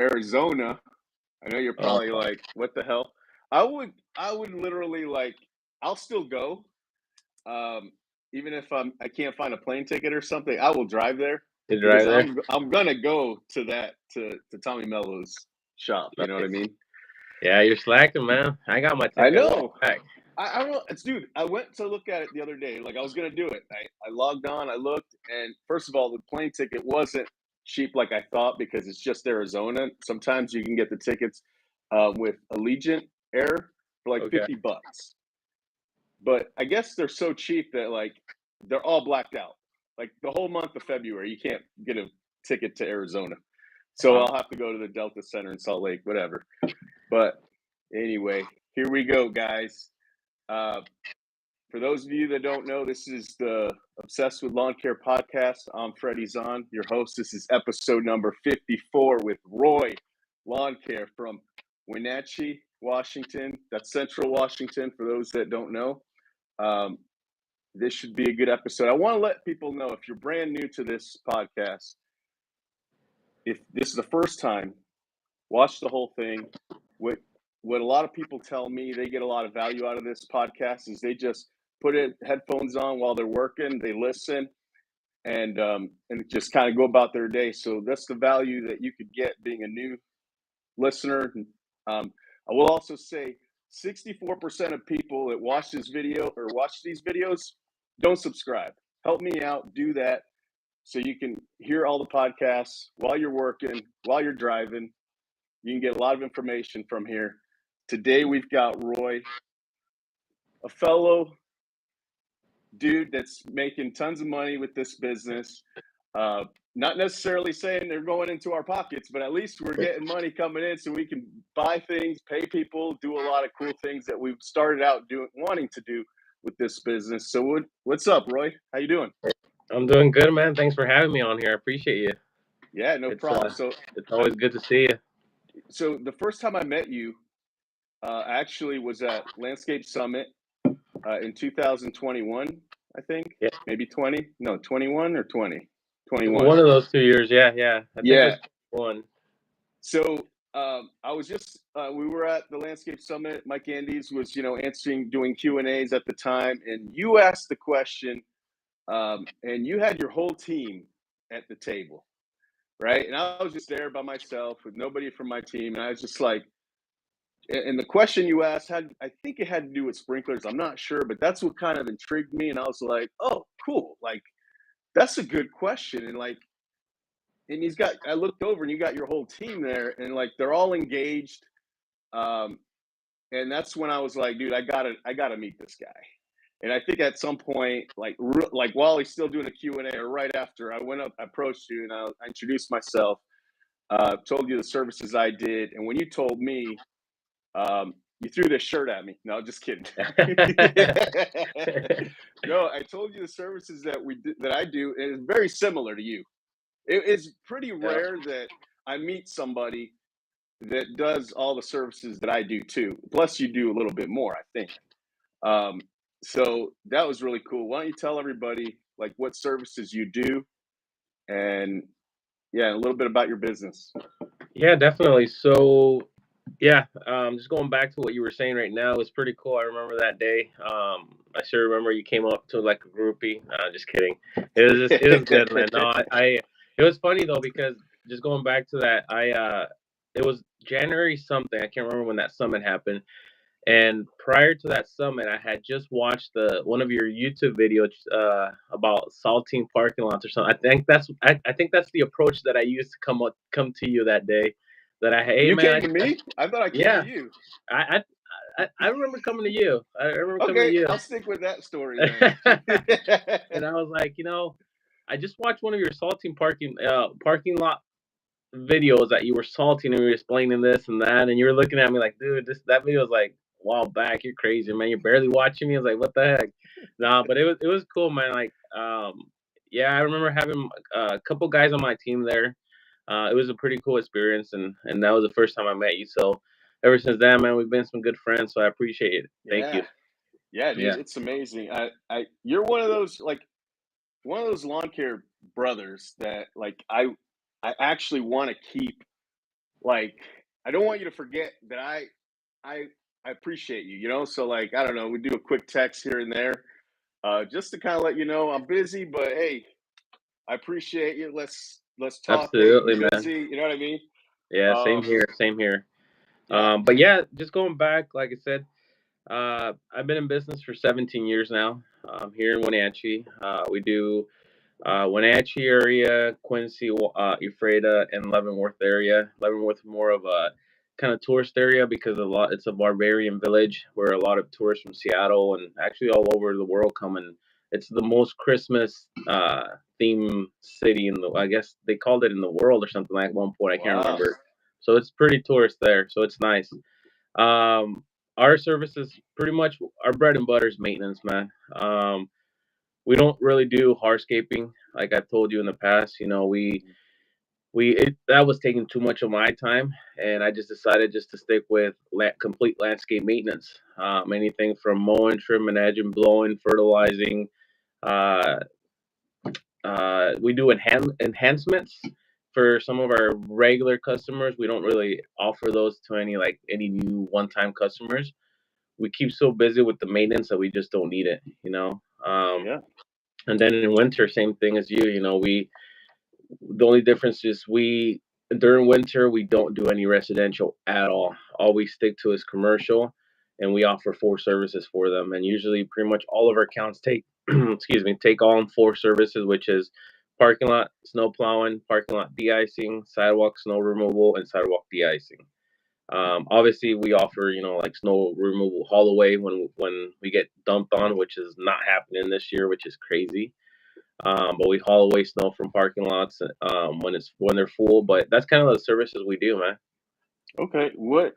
Arizona. I know you're Oh, probably like, what the hell? I would literally like, I'll still go. Um, Even if I can't find a plane ticket or something, I will drive there you because drive there? I'm gonna go to to Tommy Mello's shop. You know what I Nice. mean? Yeah, you're slacking, man. I got my I ticket a while know. back. I don't know. It's dude. I went to look at it the other day. Like I was gonna do it. I logged on. I looked, and first of all, the plane ticket wasn't cheap like I thought because it's just Arizona. Sometimes you can get the tickets with Allegiant Air for like Okay. $50. But I guess they're so cheap that like they're all blacked out. Like the whole month of February, you can't get a ticket to Arizona. So Wow. I'll have to go to the Delta Center in Salt Lake, whatever. But anyway, here we go, guys. Uh, for those of you that don't know, this is the Obsessed with Lawn Care podcast. I'm Freddie Zahn, your host. This is episode number 54 with Roy Lawn Care from Wenatchee, Washington. That's Central Washington, for those that don't know. This should be a good episode. I want to let people know, if you're brand new to this podcast, if this is the first time, watch the whole thing. What a lot of people tell me they get a lot of value out of this podcast is they just put headphones on while they're working, they listen, and just kind of go about their day. So that's the value that you could get being a new listener. I will also say 64% of people that watch this video or watch these videos don't subscribe. Help me out, do that, so you can hear all the podcasts while you're working, while you're driving. You can get a lot of information from here. Today we've got Roy, a fellow dude that's making tons of money with this business. Not necessarily saying they're going into our pockets, but at least we're getting money coming in so we can buy things, pay people, do a lot of cool things that we've started out wanting to do with this business. So what's up, Roy? How you doing? I'm doing good, man. Thanks for having me on here. I appreciate you. Yeah, no It's problem. So it's always good to see you. so the first time I met you actually was at Landscape Summit in 2021, I think. Yeah. Maybe 20. No, 21 or 20. 21. One of those 2 years, yeah. I think it Yeah. was one. So I was just we were at the Landscape Summit. Mike Andes was doing Q&As at the time, and you asked the question, and you had your whole team at the table, right? And I was just there by myself with nobody from my team, and I was just like, and the question you asked I think it had to do with sprinklers. I'm not sure, but that's what kind of intrigued me, and I was like, oh, cool, like that's a good question, and like. And I looked over and you got your whole team there, and like they're all engaged. Um, and that's when I was like, dude, I gotta meet this guy. And I think at some point, like while he's still doing a Q&A or right after, I went up, I approached you, and I introduced myself, told you the services I did, and when you told me, you threw this shirt at me. No, just kidding. No, I told you the services that I do is very similar to you. It's pretty Yeah. rare that I meet somebody that does all the services that I do too. Plus, you do a little bit more, I think. Um, so that was really cool. Why don't you tell everybody like what services you do, and yeah, a little bit about your business. Yeah, definitely. So, yeah, just going back to what you were saying right now, it's pretty cool. I remember that day. I sure remember you came up to like a groupie. Just kidding. It was good, man. No, it was funny though because just going back to that, it was January something. I can't remember when that summit happened. And prior to that summit, I had just watched one of your YouTube videos about salting parking lots or something. I think that's the approach that I used to come to you that day. Hey You man, came to me? I thought I came yeah, to you. I, I remember coming to you. I remember coming to Okay, you. I'll stick with that story then. And I was like, I just watched one of your salting parking lot videos that you were salting and you were explaining this and that, and you were looking at me like, dude, that video was like a while back. You're crazy, man. You're barely watching me. I was like, what the heck? Nah, but it was cool, man. Like, yeah, I remember having a couple guys on my team there. It was a pretty cool experience, and that was the first time I met you. So ever since then, man, we've been some good friends. So I appreciate it. Thank you. Yeah. Yeah, dude, Yeah. it's amazing. You're one of those lawn care brothers that like I actually want to keep like, I don't want you to forget that I appreciate you, you know? So like, I don't know, we do a quick text here and there, just to kind of let you know I'm busy, but hey, I appreciate you. Let's talk. Hey, Absolutely, I'm man. busy. You know what I mean? Yeah, same Um, here. Same here. yeah. But yeah, just going back, like I said, I've been in business for 17 years now. Here in Wenatchee, we do Wenatchee area, Quincy, Ephrata, and Leavenworth area. Leavenworth is more of a kind of tourist area because it's a barbarian village where a lot of tourists from Seattle and actually all over the world come, and it's the most Christmas theme city in the. I guess they called it in the world or something like at one point. I can't Wow. remember. So it's pretty tourist there. So it's nice. Um, our services pretty much our bread and butter is maintenance, man. We don't really do hardscaping like I've told you in the past. You know, that was taking too much of my time, and I just decided just to stick with complete landscape maintenance. Anything from mowing, trimming, edging, blowing, fertilizing. Uh, we do enhancements for some of our regular customers. We don't really offer those to any new one-time customers. We keep so busy with the maintenance that we just don't need it, you know. Yeah. And then in winter, same thing as you. You know, the only difference is we during winter we don't do any residential at all. All we stick to is commercial, and we offer four services for them. And usually, pretty much all of our accounts take excuse me take on four services, which is parking lot snow plowing, parking lot de-icing, sidewalk snow removal, and sidewalk de-icing. Obviously, we offer like snow removal haul away when we get dumped on, which is not happening this year, which is crazy. But we haul away snow from parking lots when they're full. But that's kind of the services we do, man. Okay. What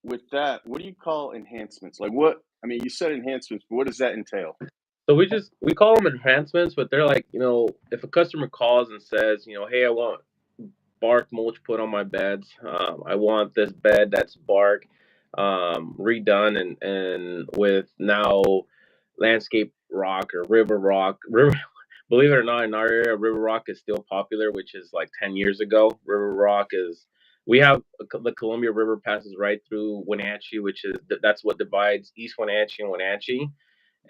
with that? What do you call enhancements? Like what? I mean, you said enhancements, but what does that entail? So we call them enhancements, but they're like if a customer calls and says hey, I want bark mulch put on my beds. I want this bed that's bark redone and with now landscape rock or river rock. River, believe it or not, in our area, river rock is still popular, which is like 10 years ago. River rock is we have the Columbia River passes right through Wenatchee, which is that's what divides East Wenatchee and Wenatchee.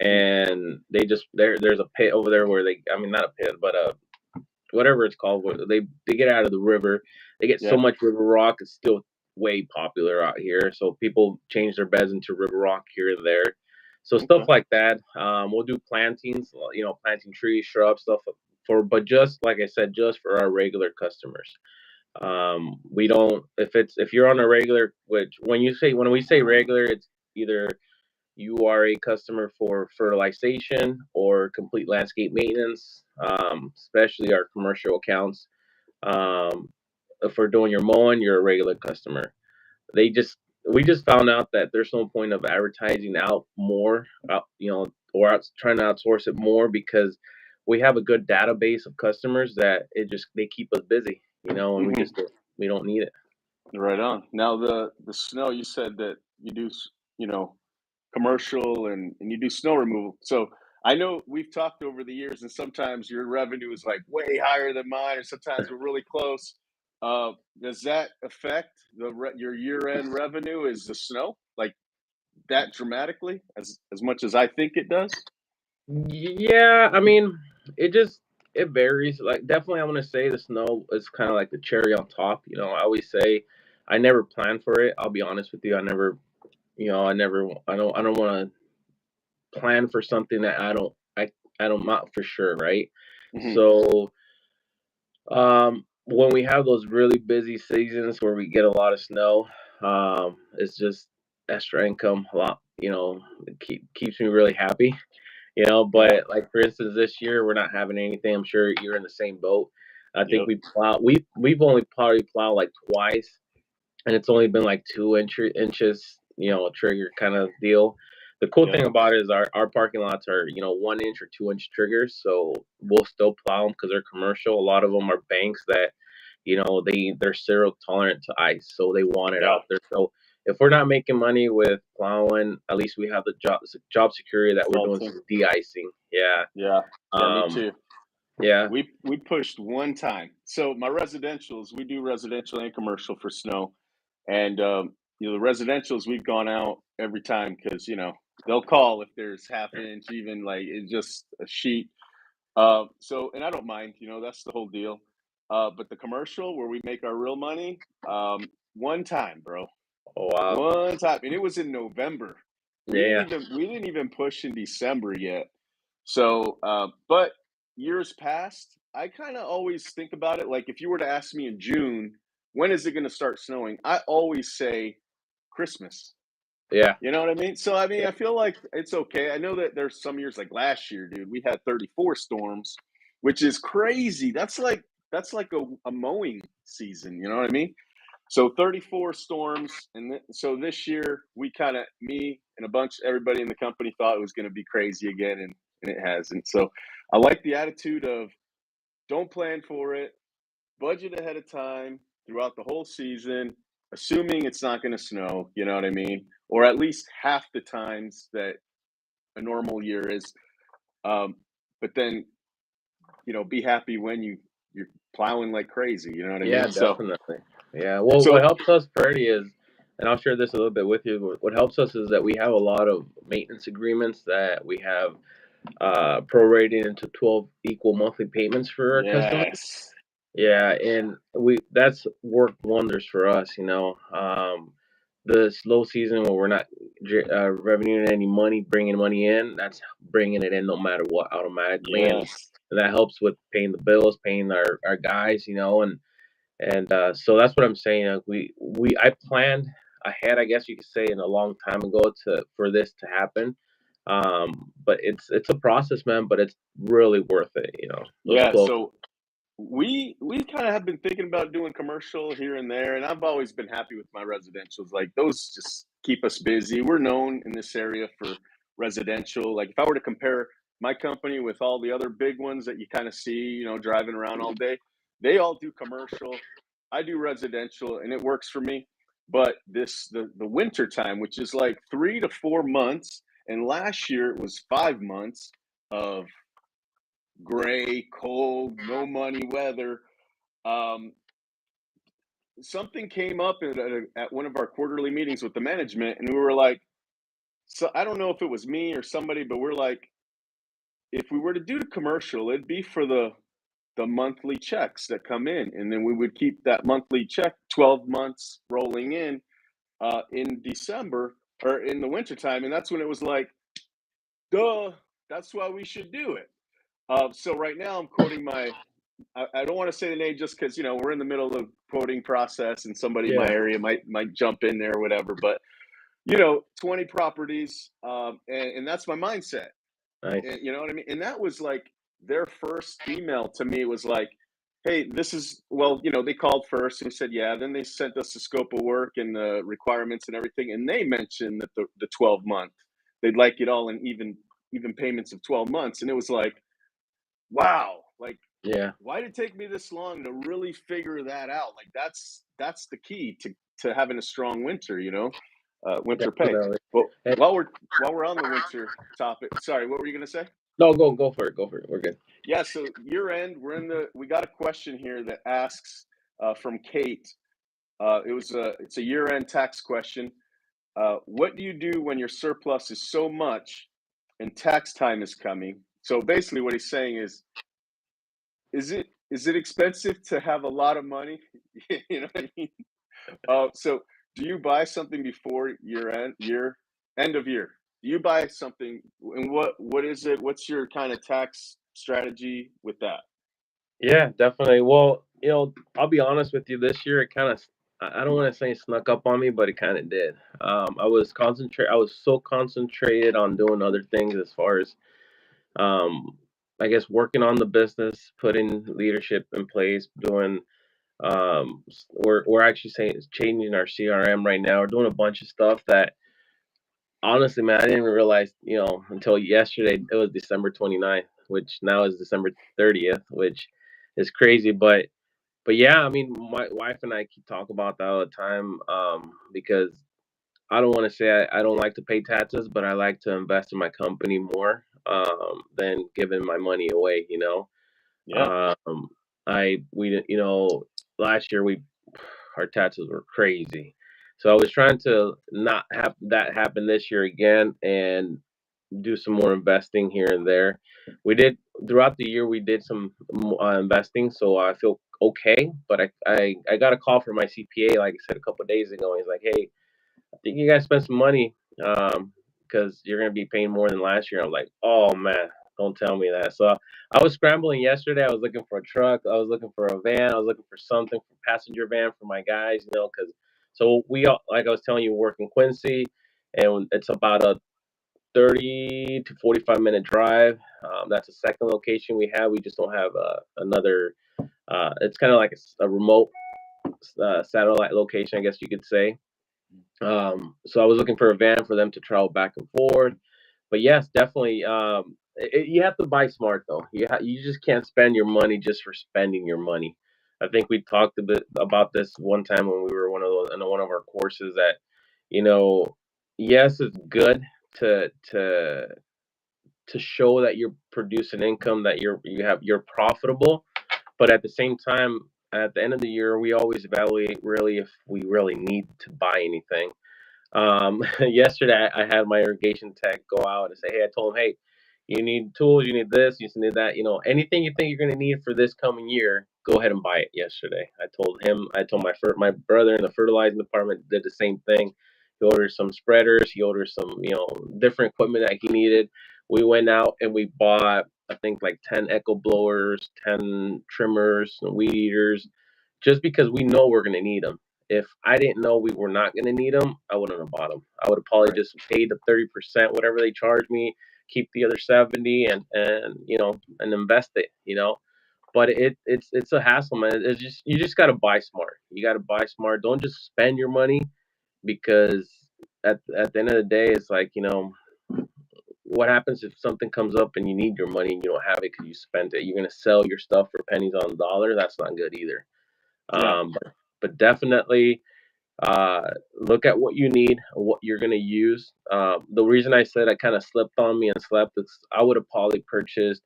Mhm. And there's a pit over there where I mean not a pit, but whatever it's called, where they get out of the river. They get so Yeah. much river rock. It's still way popular out here. So people change their beds into river rock here and there. So stuff Okay. like that. We'll do plantings, planting trees, shrubs, stuff but just like I said, just for our regular customers. We don't if you're on a regular, which when we say regular, it's either you are a customer for fertilization or complete landscape maintenance, especially our commercial accounts. Um, if we're doing your mowing, you're a regular customer. They just We just found out that there's no point of advertising out more, or trying to outsource it more because we have a good database of customers that they keep us busy, and Hmm. we don't need it. Right on. Now the snow. You said that you do you know commercial and you do snow removal. So I know we've talked over the years, and sometimes your revenue is like way higher than mine, or sometimes we're really close. Does that affect your year end revenue? Is the snow like that dramatically as much as I think it does? Yeah, I mean, it varies. Like, definitely, I want to say the snow is kind of like the cherry on top. I always say I never plan for it. I'll be honest with you. I don't want to plan for something that I don't not for sure, right? Hmm. So, when we have those really busy seasons where we get a lot of snow, it's just extra income. A lot, it keeps me really happy. Yeah. But like for instance, this year we're not having anything. I'm sure you're in the same boat. I think Yep. we've only probably plowed like twice, and it's only been like 2 inches, trigger kind of deal. The cool Yep. thing about it is our parking lots are 1 inch or 2 inch triggers, so we'll still plow them because they're commercial. A lot of them are banks that they're zero tolerant to ice, so they want it Yeah. out there. So if we're not making money with plowing, at least we have the job security that we're doing Salting. some de-icing. Yeah. Yeah. Yeah. Me Um. too. Yeah. We pushed one time. so my residentials, we do residential and commercial for snow, and the residentials we've gone out every time because they'll call if there's half inch, even like it's just a sheet. So and I don't mind, that's the whole deal. But the commercial where we make our real money, one time, bro, Oh wow. one time, and it was in November. We didn't Yeah. even we didn't even push in December yet. So, but years past, I kind of always think about it. Like if you were to ask me in June, when is it going to start snowing? I always say Christmas. Yeah. You know what I mean? So I mean, Yeah. I feel like it's okay. I know that there's some years like last year, dude, we had 34 storms, which is crazy. That's like a mowing season, you know what I mean? So 34 storms, and so this year we kind of me and a bunch everybody in the company thought it was going to be crazy again, and it hasn't. So I like the attitude of don't plan for it, budget ahead of time throughout the whole season, assuming it's not going to snow. You know what I mean? Or at least half the times that a normal year is. Um, but then be happy when you're plowing like crazy. You know what I Yeah, mean? So definitely. Yeah. Well, what so helps us pretty is, and I'll share this a little bit with you. What helps us is that we have a lot of maintenance agreements that we have prorated into 12 equal monthly payments for our customers. yes, Yeah, and that's worked wonders for us. The slow season where we're not revenuing any money, bringing money in, that's bringing it in no matter what automatically, yes. and that helps with paying the bills, paying our guys, and so that's what I'm saying. I planned ahead, I guess you could say, in a long time ago to for this to happen. But it's a process, man. But it's really worth it. Those Yeah, 12. so we kind of have been thinking about doing commercial here and there, and I've always been happy with my residentials. Like those just keep us busy. We're known in this area for residential. Like if I were to compare my company with all the other big ones that you kind of see, driving around all day, they all do commercial. I do residential, and it works for me. But the winter time, which is like 3 to 4 months, and last year it was 5 months of gray, cold, no money weather. Um, Something came up at one of our quarterly meetings with the management, and we were like, so I don't know if it was me or somebody, but we're like, if we were to do the commercial, it'd be for the monthly checks that come in, and then we would keep that monthly check 12 months rolling in December or in the wintertime, and that's when it was like, duh, that's why we should do it. So right now I'm quoting I don't want to say the name just because we're in the middle of quoting process and somebody in my Yeah, area might jump in there or whatever. But 20 properties, and that's my mindset. nice. And you know what I mean? And that was like their first email to me was like, "Hey, this is well, they called first and we said yeah. Then they sent us the scope of work and the requirements and everything, and they mentioned that the 12 month they'd like it all in even payments of 12 months, and it was like, wow, like Yeah, why did it take me this long to really figure that out? Like that's the key to having a strong winter, winter pay. definitely. But And, while we're on the winter topic, sorry, what were you gonna say? no, go for it. Go for it. We're good. Yeah, so year end, we got a question here that asks from Kate. It's a year end tax question. What do you do when your surplus is so much and tax time is coming? So basically, what he's saying is it expensive to have a lot of money? You know what I mean? So do you buy something before end of year? Do you buy something, and what is it? What's your kind of tax strategy with that? Yeah, definitely. Well, I'll be honest with you. This year, it kind of, I don't want to say snuck up on me, but it kind of did. I was so concentrated on doing other things as far as, um, I guess, working on the business, putting leadership in place, doing. We're actually saying changing our CRM right now. We're doing a bunch of stuff that honestly, man, I didn't even realize, until yesterday it was December 29th, which now is December 30th, which is crazy. But yeah, I mean, my wife and I keep talk about that all the time, because I don't want to say I don't like to pay taxes, but I like to invest in my company more, than giving my money away. Yeah, Um, we last year our taxes were crazy. So I was trying to not have that happen this year again and do some more investing here and there. We did throughout the year. We did some investing, so I feel okay. But I got a call from my CPA, like I said a couple of days ago. He's like, "Hey, I think you guys spend some money because you're gonna be paying more than last year." I'm like, "Oh man, don't tell me that." So I was scrambling yesterday. I was looking for a truck. I was looking for a van. I was looking for something for passenger van for my guys. Because so we all, like I was telling you, work in Quincy, and it's about a 30 to 45-minute drive. That's the second location we have. We just don't have another. It's kind of like a remote satellite location, I guess you could say. So I was looking for a van for them to travel back and forth. But yes, definitely. You have to buy smart though. You just can't spend your money just for spending your money. I think we talked a bit about this one time when we were in one of our courses that, you know, yes, it's good to to to show that you're producing income, that you're profitable, but at the same time, at the end of the year, we always evaluate really if we really need to buy anything. Yesterday, I had my irrigation tech go out and say, "Hey," I told him, "Hey, you need tools, you need this, you need that. Anything you think you're going to need for this coming year, go ahead and buy it." Yesterday, I told him, I told my brother in the fertilizing department did the same thing. He ordered some spreaders, he ordered some different equipment that he needed. We went out and we bought, I think, like 10 echo blowers, 10 trimmers, and weed eaters, just because we know we're going to need them. If I didn't know we were not going to need them, I wouldn't have bought them. I would have probably Right. just paid the 30%, whatever they charge me, keep the other 70, and invest it. But it's a hassle, man. It's just you just got to buy smart. You got to buy smart. Don't just spend your money, because at the end of the day, it's like, what happens if something comes up and you need your money and you don't have it because you spent it? You're gonna sell your stuff for pennies on the dollar. That's not good either. Yeah. But definitely look at what you need, what you're going to use. The reason I said I kind of slipped on me and slept is I would have probably purchased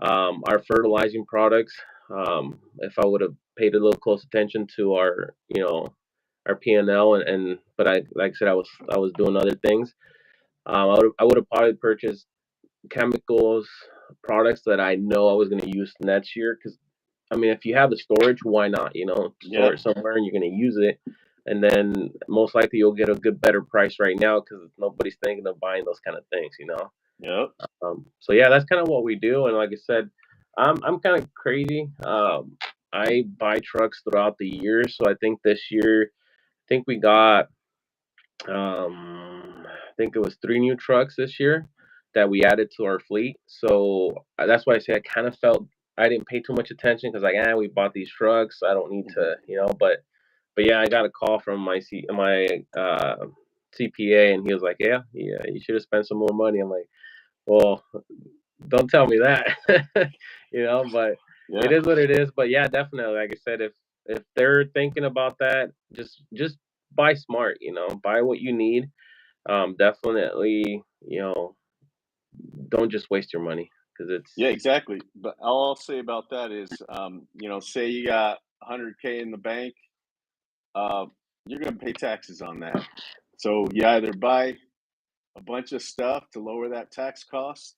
our fertilizing products if I would have paid a little close attention to our P&L, and but I like I said I was doing other things. I would have probably purchased chemicals products that I know I was going to use next year, because I mean, if you have the storage, why not? Yeah. Store it somewhere and you're going to use it. And then most likely you'll get a better price right now because nobody's thinking of buying those kind of things. Yep. So yeah, that's kind of what we do. And like I said, I'm kind of crazy. I buy trucks throughout the year. So I think this year, I think we got, I think it was 3 new trucks this year that we added to our fleet. So that's why I say I kind of felt I didn't pay too much attention because like, we bought these trucks. I don't need to. But yeah, I got a call from my CPA, and he was like, "Yeah, you should have spent some more money." I'm like, "Well, don't tell me that," But it Yeah. is what it is. But yeah, definitely, like I said, if they're thinking about that, just buy smart. Buy what you need. Definitely, don't just waste your money because it's Yeah, exactly. But all I'll say about that is, say you got 100K in the bank, uh, you're going to pay taxes on that. So you either buy a bunch of stuff to lower that tax cost,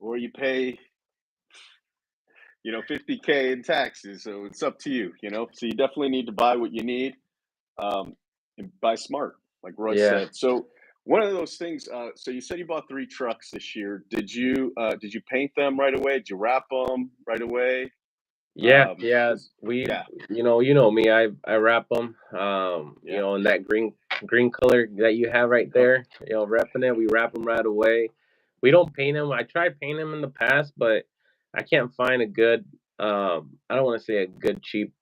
or you pay, 50K in taxes. So it's up to you. So you definitely need to buy what you need, and buy smart, like Roy yeah. said. So one of those things. So you said you bought 3 trucks this year. Did you paint them right away? Did you wrap them right away? Yeah. 'Cause We, yeah, you know me. I wrap them, yeah, in that green color that you have right yep, there. Repping it. We wrap them right away. We don't paint them. I tried painting them in the past, but I can't find a good. I don't want to say a good cheap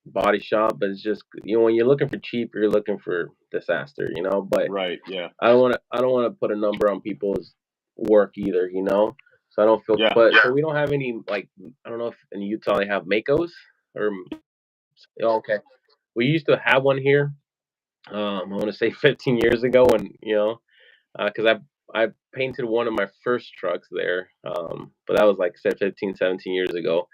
body shop, but it's just when you're looking for cheap, you're looking for disaster. But right, yeah, I don't want to put a number on people's work either. So I don't feel, yeah. but so we don't have any, like, I don't know if in Utah they have Makos or oh, okay. We used to have one here. I want to say 15 years ago when because I painted one of my first trucks there. But that was like I said 15, 17 years ago.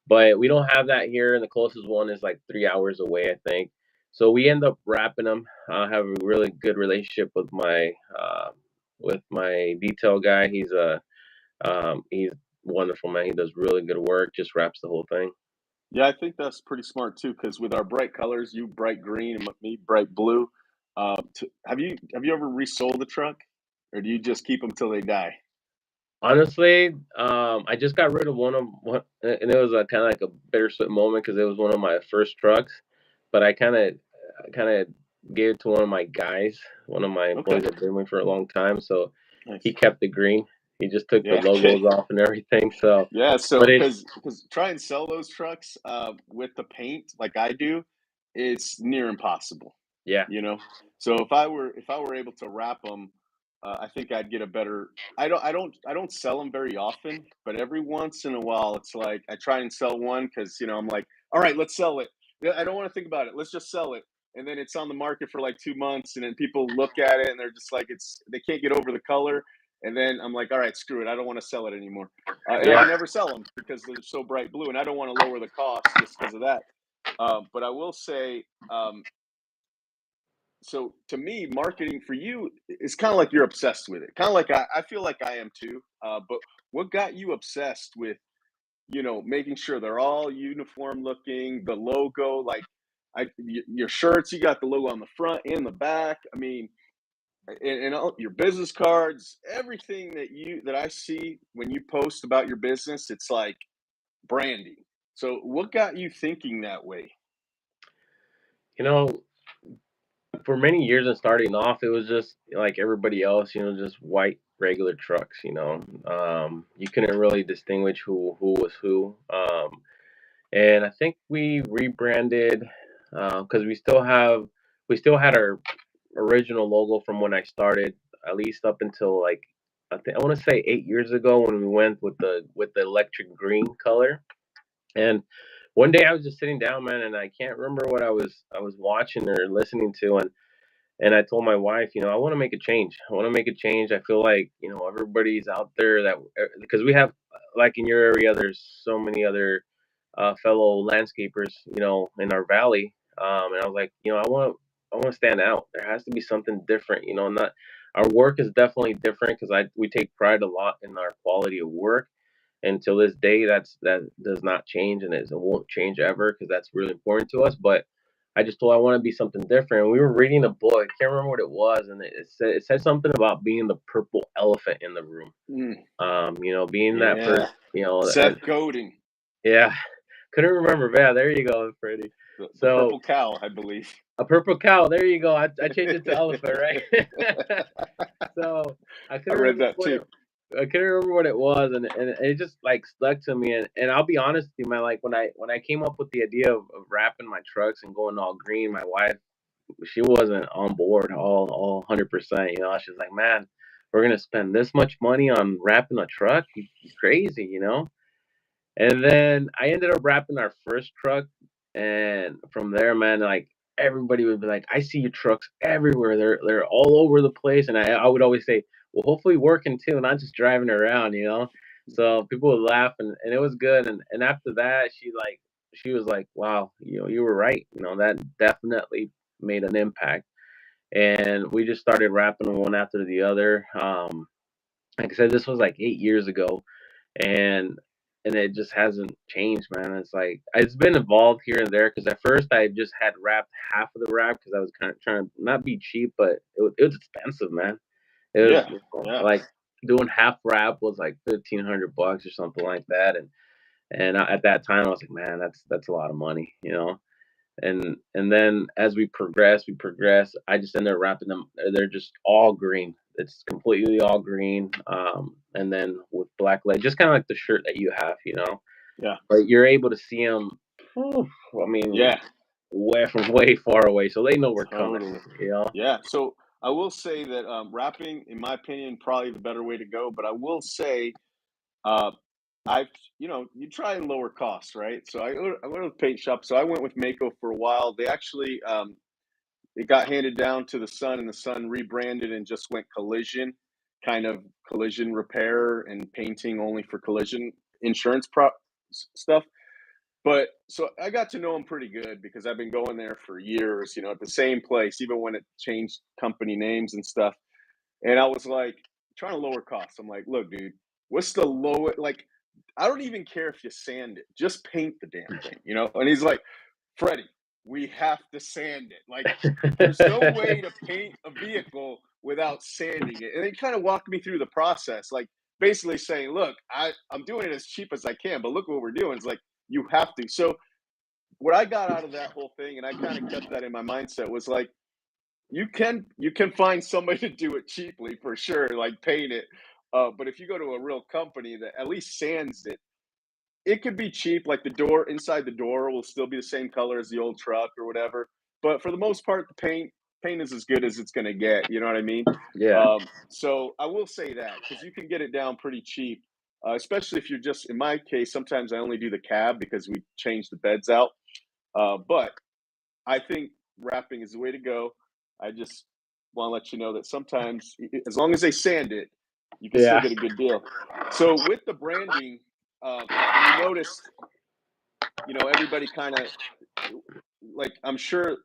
But we don't have that here, and the closest one is like 3 hours away, I think. So we end up wrapping them. I have a really good relationship with my detail guy. He's wonderful, man. He does really good work. Just wraps the whole thing. Yeah, I think that's pretty smart too, because with our bright colors, you bright green and me bright blue. Have you ever resold the truck, or do you just keep them till they die? Honestly, I just got rid of one, and it was a kind of like a bittersweet moment because it was one of my first trucks. But I kind of gave it to one of my guys, one of my Okay, employees that been with me for a long time. So he nice. kept the green. He just took the Yeah, okay. logos off and everything. So, Yeah, so but it, because try and sell those trucks with the paint like I do, it's near impossible. yeah, You know, so if I were able to wrap them, I think I'd get a better. I don't sell them very often, but every once in a while, it's like I try and sell one because I'm like, all right, let's sell it. Yeah, I don't want to think about it. Let's just sell it. And then it's on the market for like 2 months, and then people look at it and they're just like, they can't get over the color. And then I'm like, all right, screw it. I don't want to sell it anymore. And I yeah. never sell them because they're so bright blue, and I don't want to lower the cost just because of that. But I will say, so to me, marketing for you is kind of like you're obsessed with it. Kind of like I feel like I am too. But what got you obsessed with, making sure they're all uniform looking, the logo, like your shirts, you got the logo on the front and the back. I mean, and all your business cards, everything that I see when you post about your business, it's like branding. So what got you thinking that way? You know, for many years and starting off, it was just like everybody else, just white regular trucks. You couldn't really distinguish who was who. And I think we rebranded because we still had our original logo from when I started, at least up until like I want to say 8 years ago when we went with the electric green color. And one day I was just sitting down, man, and I can't remember what I was watching or listening to, and I told my wife, I want to make a change. I want to make a change. I feel like, everybody's out there that because we have like in your area, there's so many other fellow landscapers, in our valley. And I was like, I want to stand out. There has to be something different, not our work is definitely different because we take pride a lot in our quality of work. And till this day, that does not change, and it won't change ever because that's really important to us. But I just told I want to be something different. And we were reading a book. I can't remember what it was, and it said something about being the purple elephant in the room. Mm, Being that yeah, person. Seth Godin, Yeah, couldn't remember. Yeah, there you go, Freddie. the So purple cow, I believe. a purple cow. There you go. I changed it to elephant, right? So I I couldn't read remember that what it. too. I couldn't remember what it was, and it just like stuck to me. And I'll be honest with you, man. Like when I came up with the idea of wrapping my trucks and going all green, my wife, she wasn't on board all 100%. She's like, man, we're gonna spend this much money on wrapping a truck? You crazy, And then I ended up wrapping our first truck, and from there, man, like everybody would be like, "I see your trucks everywhere. They're all over the place." And I would always say, "Well, hopefully working too, not just driving around." So people would laugh, and it was good. And after that, she was like, "Wow, you were right. That definitely made an impact." And we just started wrapping them one after the other. Like I said, this was like 8 years ago, and it just hasn't changed, man. It's like it's been evolved here and there because at first I just had wrapped half of the wrap because I was kind of trying to not be cheap, but it was expensive, man. It was Yeah, yeah. like doing half wrap was like $1,500 or something like that, and at that time I was like, man, that's a lot of money. And then as we progress. I just end up wrapping them. They're just all green. It's completely all green. And then with black leg, just kind of like the shirt that you have. Yeah, But you're able to see them. I mean, yeah, way from way far away, so they know we're coming. totally. You know. Yeah. So I will say that wrapping, in my opinion, probably the better way to go. But I will say, uh, I've you try and lower costs, right? So I went with paint shop. So I went with Mako for a while. They actually it got handed down to the son, and the son rebranded and just went collision, kind of collision repair and painting only for collision insurance stuff. But so I got to know them pretty good because I've been going there for years, at the same place, even when it changed company names and stuff. And I was like, trying to lower costs. I'm like, look, dude, what's the lowest? Like, I don't even care if you sand it, just paint the damn thing. And he's like, Freddie, we have to sand it. Like, there's no way to paint a vehicle without sanding it. And they kind of walked me through the process, like basically saying, look, I'm doing it as cheap as I can, but look what we're doing. It's like, you have to. So what I got out of that whole thing, and I kind of kept that in my mindset, was like, you can find somebody to do it cheaply for sure, like paint it. But if you go to a real company that at least sands it, it could be cheap. Like the door inside the door will still be the same color as the old truck or whatever. But for the most part, the paint is as good as it's going to get. You know what I mean? Yeah, So I will say that because you can get it down pretty cheap, especially if you're just. In my case, sometimes I only do the cab because we change the beds out. But I think wrapping is the way to go. I just want to let you know that sometimes, as long as they sand it, you can still yeah, get a good deal. So with the branding, and you noticed, everybody kind of like, I'm sure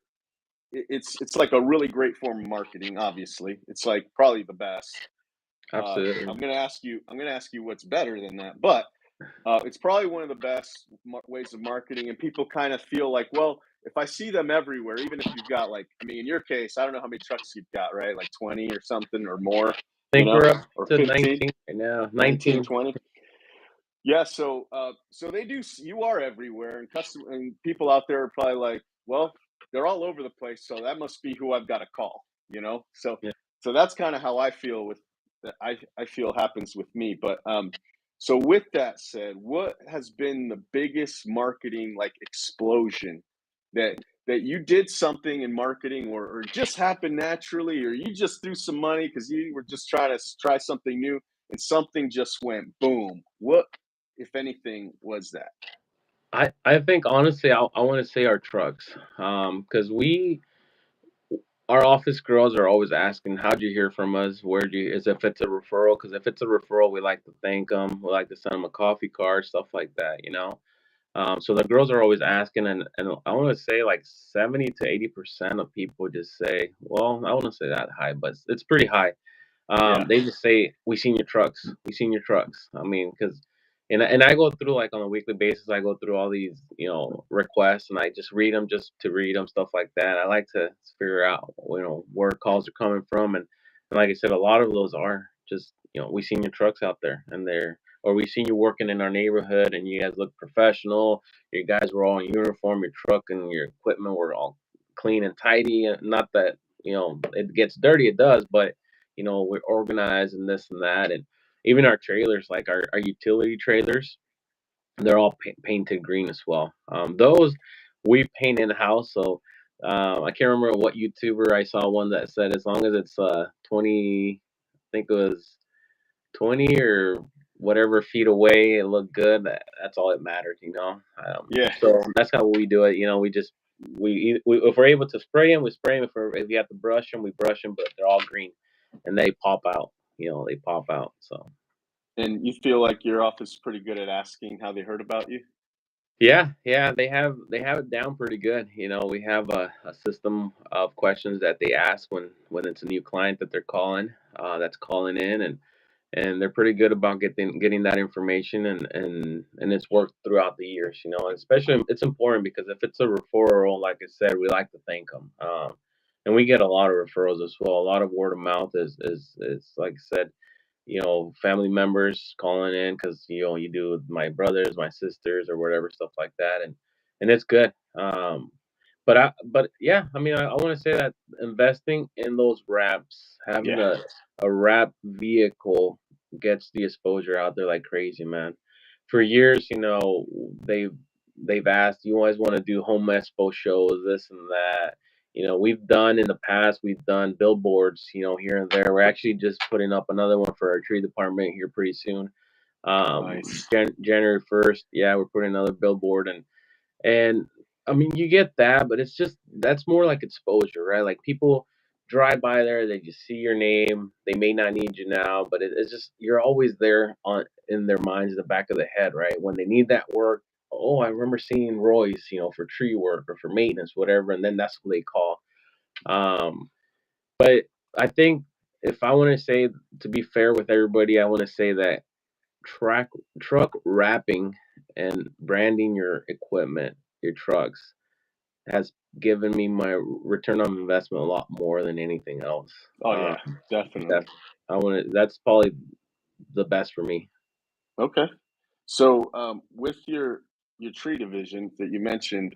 it's like a really great form of marketing. Obviously, it's like probably the best. absolutely. I'm gonna ask you what's better than that, but it's probably one of the best ways of marketing, and people kind of feel like, well, if I see them everywhere, even if you've got like, I mean, in your case, I don't know how many trucks you've got, right? Like 20 or something or more, I think we're up or to 15, 19 right now. 19, 19. 20. Yeah, so they do. You are everywhere, and and people out there are probably like, well, they're all over the place, so that must be who I've got to call. So Yeah. so that's kind of how I feel with that. I feel happens with me. But so with that said, what has been the biggest marketing like explosion that you did something in marketing, or just happened naturally, or you just threw some money because you were just trying to try something new and something just went boom? What, if anything, was that? I think honestly, I want to say our trucks, because our office girls are always asking, "How'd you hear from us? Where'd you?" Is if it's a referral, because if it's a referral, we like to thank them. We like to send them a coffee card, stuff like that. So the girls are always asking, and I want to say like 70 to 80% of people just say, well, I wouldn't say that high, but it's pretty high. Yeah. They just say, "We seen your trucks. We seen your trucks." I mean, because and I go through like on a weekly basis. I go through all these requests, and I just read them just to read them, stuff like that. I like to figure out where calls are coming from, and like I said, a lot of those are just we seen your trucks out there, and they're or we seen you working in our neighborhood, and you guys look professional. You guys were all in uniform. Your truck and your equipment were all clean and tidy. And not that it gets dirty, it does, but we're organized and this and that. And even our trailers, like our utility trailers, they're all painted green as well. Those we paint in house. So I can't remember what YouTuber I saw one that said as long as it's 20, I think it was 20 or whatever feet away, it looked good. That's all that mattered. Yeah. So that's how we do it. We if we're able to spray them, we spray them. If we have to brush them, we brush them. But they're all green, and they pop out. They pop out. So And you feel like your office is pretty good at asking how they heard about you? yeah, yeah, they have it down pretty good. We have a system of questions that they ask when it's a new client that they're calling, that's calling in, and they're pretty good about getting that information, and it's worked throughout the years. And especially it's important because if it's a referral, like I said, we like to thank them, and we get a lot of referrals as well. A lot of word of mouth is like I said, family members calling in because you do with my brothers, my sisters, or whatever stuff like that, and it's good. But yeah, I mean, I want to say that investing in those wraps, having Yeah. a wrap vehicle gets the exposure out there like crazy, man. For years, they've asked, you always want to do home expo shows, this and that. We've done in the past, we've done billboards, here and there. We're actually just putting up another one for our tree department here pretty soon. Nice. January 1st, yeah, we're putting another billboard, and I mean, you get that, but it's just that's more like exposure, right? Like people drive by there, they just see your name. They may not need you now, but it's just you're always there on in their minds, in the back of the head, right? When they need that work, oh, I remember seeing Roy's, for tree work or for maintenance, whatever, and then that's what they call. Um, but I think if I want to say, to be fair with everybody, I want to say that track truck wrapping and branding your equipment, your trucks, has given me my return on investment a lot more than anything else. Oh Um, yeah, definitely. that's I want to. That's probably the best for me. Okay. So with your tree division that you mentioned,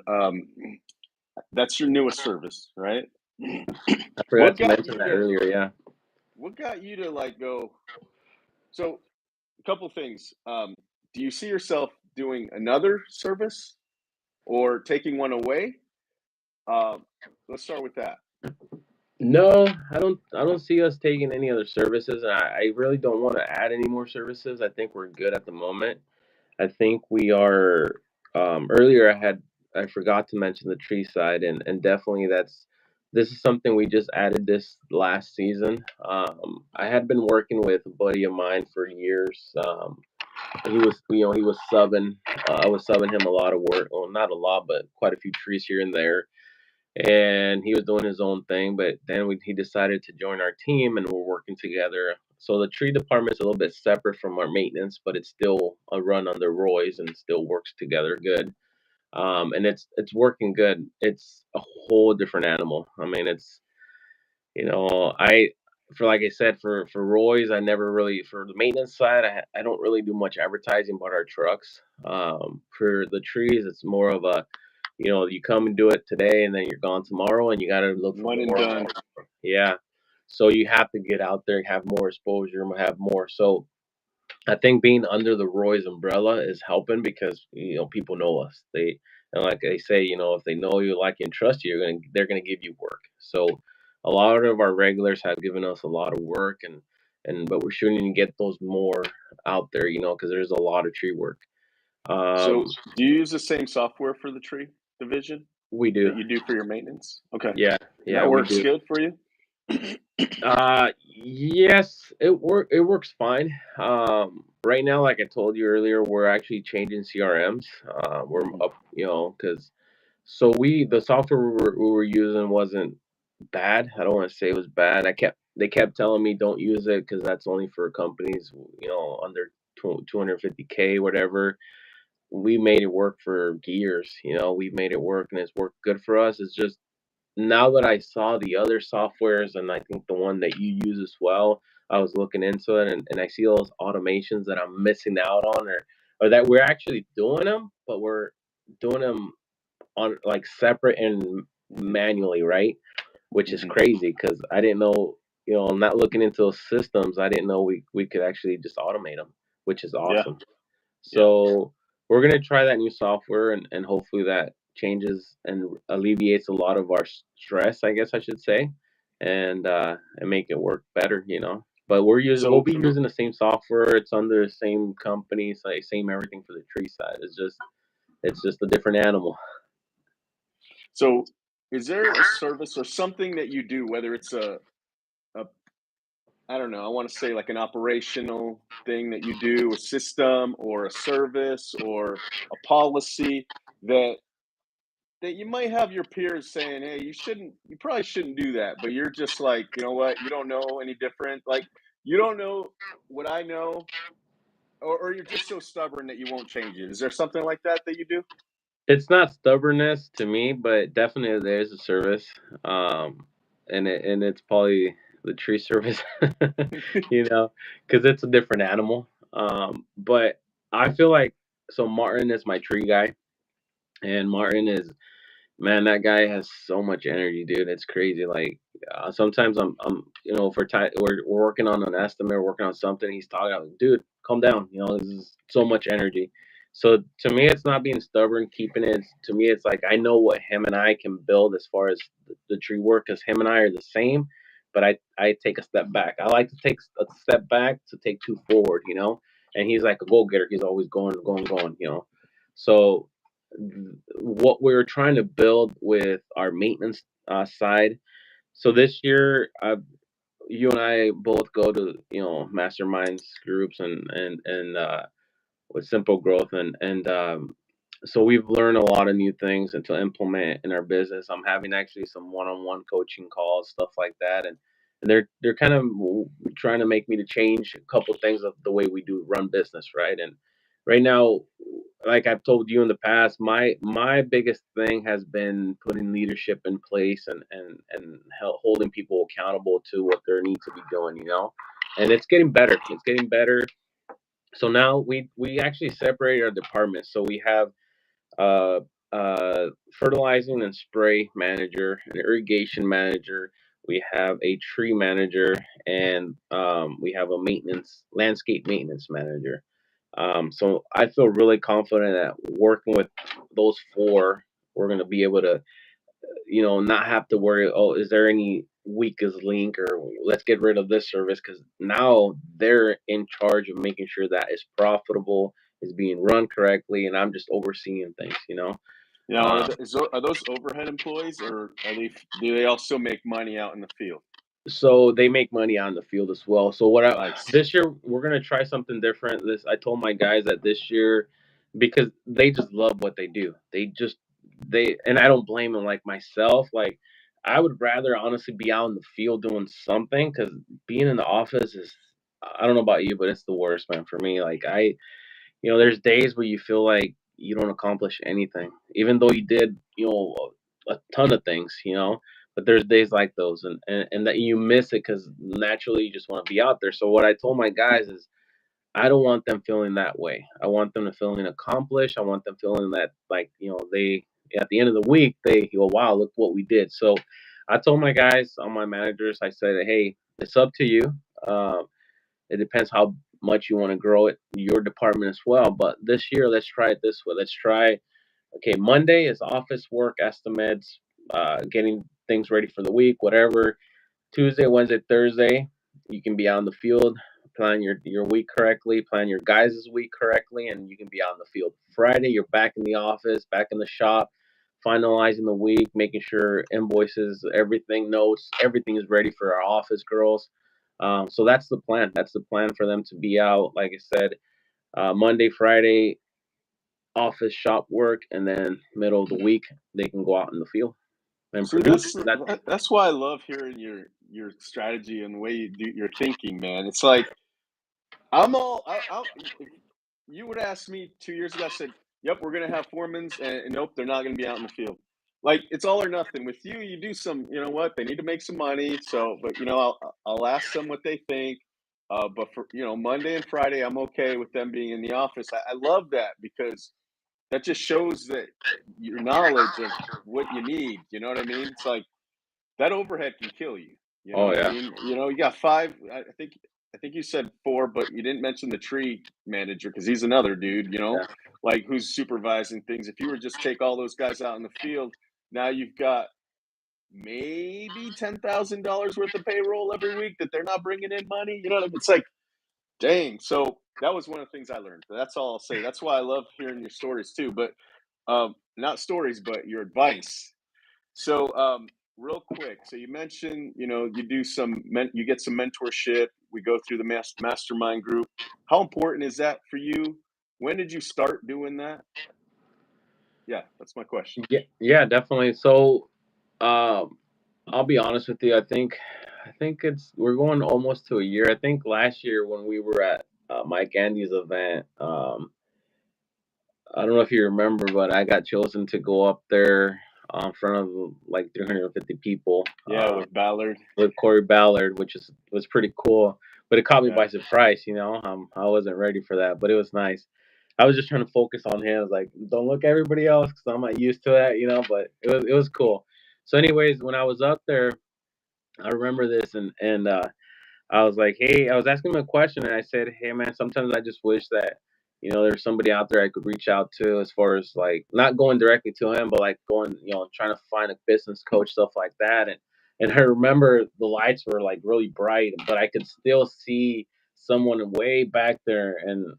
that's your newest service, right? I forgot What to got mention you that to earlier. Yeah. like go? So a couple things. Do you see yourself doing another service or taking one away? Um, let's start with that. No, I don't. I don't see us taking any other services, and I really don't want to add any more services. I think we're good at the moment. I think we are. Earlier, I forgot to mention the tree side, and definitely this is something we just added this last season. I had been working with a buddy of mine for years. He was subbing. I was subbing him a lot of work. Well, not a lot, but quite a few trees here and there. And he was doing his own thing, but then he decided to join our team, and we're working together. So the tree department's a little bit separate from our maintenance, but it's still a run under Roy's and still works together good. And it's working good. It's a whole different animal. I mean, it's I for like I said, for Roy's, I never really, for the maintenance side, I don't really do much advertising about our trucks. For the trees, it's more of a, you come and do it today, and then you're gone tomorrow, and you got to look for One and more. done. Yeah, so you have to get out there, have more exposure, have more. So I think being under the Roy's umbrella is helping because people know us. And like they say, if they know you, like you, and trust you, they're gonna give you work. So a lot of our regulars have given us a lot of work, and but we're shooting to get those more out there, because there's a lot of tree work. Um, So do you use the same software for the tree division we do, that you do for your maintenance? Okay. yeah, And yeah, that we works do. good for you? Yes, it works fine. Right now, like I told you earlier, we're actually changing CRMs. We're Hmm. up, because the software we were using wasn't bad. I don't want to say it was bad. They kept telling me don't use it because that's only for companies, under 250K, whatever. We made it work for years. We made it work, and it's worked good for us. It's just now that I saw the other softwares, and I think the one that you use as well, I was looking into it, and I see those automations that I'm missing out on, or that we're actually doing them, but we're doing them on like separate and Hmm. manually, right? Which is Hmm. crazy because I didn't know, I'm not looking into those systems. I didn't know we could actually just automate them, which is Yeah. awesome. Yeah. So we're gonna try that new software, and hopefully that changes and alleviates a lot of our stress, I guess I should say, and make it work better. But we'll So be using the same software. It's under the same company, same everything for the tree side. It's just a different animal. so is there a service or something that you do, whether it's a I don't know, I want to say like an operational thing that you do, a system or a service or a policy that you might have your peers saying, "Hey, you probably shouldn't do that," but you're just like, you know what, you don't know any different. Like you don't know what I know, or you're just so stubborn that you won't change it. Is there something like that that you do? It's not stubbornness to me, but definitely there is a service, and it's probably the tree service, you know, because it's a different animal. But I feel like, so Martin is my tree guy, and Martin is, man, that guy has so much energy, dude. It's crazy. Like, sometimes for time we're working on an estimate, we're working on something. He's talking, I'm like, dude, calm down. This is so much energy. So to me, it's not being stubborn, keeping it. To me, it's like I know what him and I can build as far as the tree work, because him and I are the same. But I take a step back. I like to take a step back to take two forward. And he's like a go getter. He's always going, going, going. So what we're trying to build with our maintenance side. So this year, you and I both go to masterminds groups and with Simple Growth, and So we've learned a lot of new things and to implement in our business. I'm having actually some one-on-one coaching calls, stuff like that, and they're kind of trying to make me to change a couple things of the way we do run business, right? And right now, like I've told you in the past, my biggest thing has been putting leadership in place and holding people accountable to what they need to be doing, and it's getting better. It's getting better. So now we actually separate our departments. So we have uh, fertilizing and spray manager, an irrigation manager. We have a tree manager, and we have a landscape maintenance manager. So I feel really confident that working with those four, we're going to be able to, not have to worry. Oh, is there any weakest link, or let's get rid of this service? Because now they're in charge of making sure that it's profitable, is being run correctly, and I'm just overseeing things. Now, Uh, are those overhead employees, or do they also make money out in the field? so they make money on the field as well. So Nice. this year we're gonna try something different. This I told my guys that this year, because they just love what they do. And I don't blame them. Like myself, like I would rather honestly be out in the field doing something, because being in the office is, I don't know about you, but it's the worst, man, for me. Like there's days where you feel like you don't accomplish anything, even though you did, a ton of things. But there's days like those, and that you miss it because naturally you just want to be out there. So what I told my guys is, I don't want them feeling that way. I want them to feeling accomplished. I want them feeling that, like, they, at the end of the week, they go, wow, look what we did. So I told my guys, all my managers, I said, hey, it's up to you. Um, it depends how much you want to grow it, your department as well. But this year, let's try it this way. Let's try, okay, Monday is office work estimates, getting things ready for the week, whatever. Tuesday, Wednesday, Thursday, you can be out in the field, plan your week correctly, plan your guys' week correctly, and you can be out in the field. Friday, you're back in the office, back in the shop, finalizing the week, making sure invoices, everything, notes, everything is ready for our office girls. So that's the plan. That's the plan for them to be out, like I said, Monday, Friday, office shop work, and then middle of the week, they can go out in the field and See, produce. that's why I love hearing your strategy and the way you do your thinking, man. It's like I'm all. If you would ask me 2 years ago, I said, "Yep, we're gonna have foremans, and nope, they're not gonna be out in the field." Like it's all or nothing. With you, you do some. You know what? They need to make some money. So, but I'll ask them what they think. But for Monday and Friday, I'm okay with them being in the office. I love that because that just shows that your knowledge of what you need. You know what I mean? It's like that overhead can kill you. You know Oh what I yeah, mean? You got five. I think you said four, but you didn't mention the tree manager because he's another dude. yeah. Like who's supervising things. If you were just take all those guys out in the field, now you've got maybe $10,000 worth of payroll every week that they're not bringing in money. You know what I mean? It's like, dang. So that was one of the things I learned. That's all I'll say. That's why I love hearing your stories too. But not stories, but your advice. So, real quick, so you mentioned, you do you get some mentorship. We go through the mastermind group. How important is that for you? When did you start doing that? Yeah, that's my question. Yeah, yeah, definitely. So, um, I'll be honest with you. I think we're going almost to a year. I think last year when we were at Mike Andy's event, I don't know if you remember, but I got chosen to go up there in front of like 350 people Yeah, with Ballard. with Corey Ballard, which was pretty cool. But it caught me Yeah. by surprise. I wasn't ready for that, but it was nice. I was just trying to focus on him. I was like, don't look at everybody else because I'm not used to that. But it was cool. So, anyways, when I was up there, I remember this, and I was like, hey, I was asking him a question, and I said, hey, man, sometimes I just wish that, there's somebody out there I could reach out to, as far as like not going directly to him, but like going, trying to find a business coach, stuff like that. And I remember the lights were like really bright, but I could still see someone way back there. And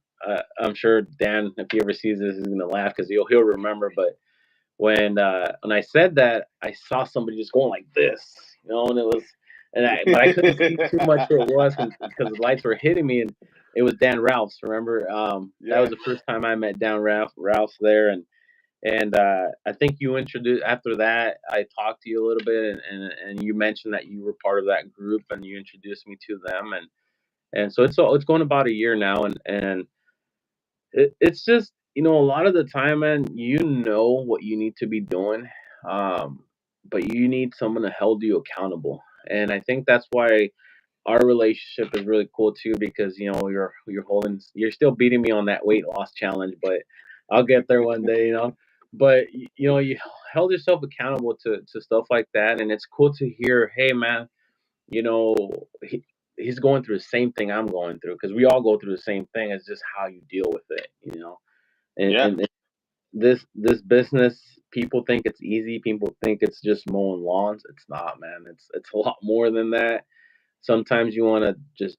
I'm sure Dan, if he ever sees this, is gonna laugh because he'll remember. But when I said that, I saw somebody just going like this, and it was, but I couldn't see too much who it was because the lights were hitting me, and it was Dan Ralphs. Remember, that Yeah. was the first time I met Dan Ralphs there, and And I think you introduced after that. I talked to you a little bit, and you mentioned that you were part of that group, and you introduced me to them, and so it's going about a year now, and it's just a lot of the time, man, you know what you need to be doing, um, but you need someone to hold you accountable, and I think that's why our relationship is really cool too because you're still beating me on that weight loss challenge, but I'll get there one day, But you held yourself accountable to stuff like that, and it's cool to hear, hey man, you know, he, he's going through the same thing I'm going through because we all go through the same thing. It's just how you deal with it. And, Yeah. and this business, people think it's easy. People think it's just mowing lawns. It's not, man. It's a lot more than that. Sometimes you want to just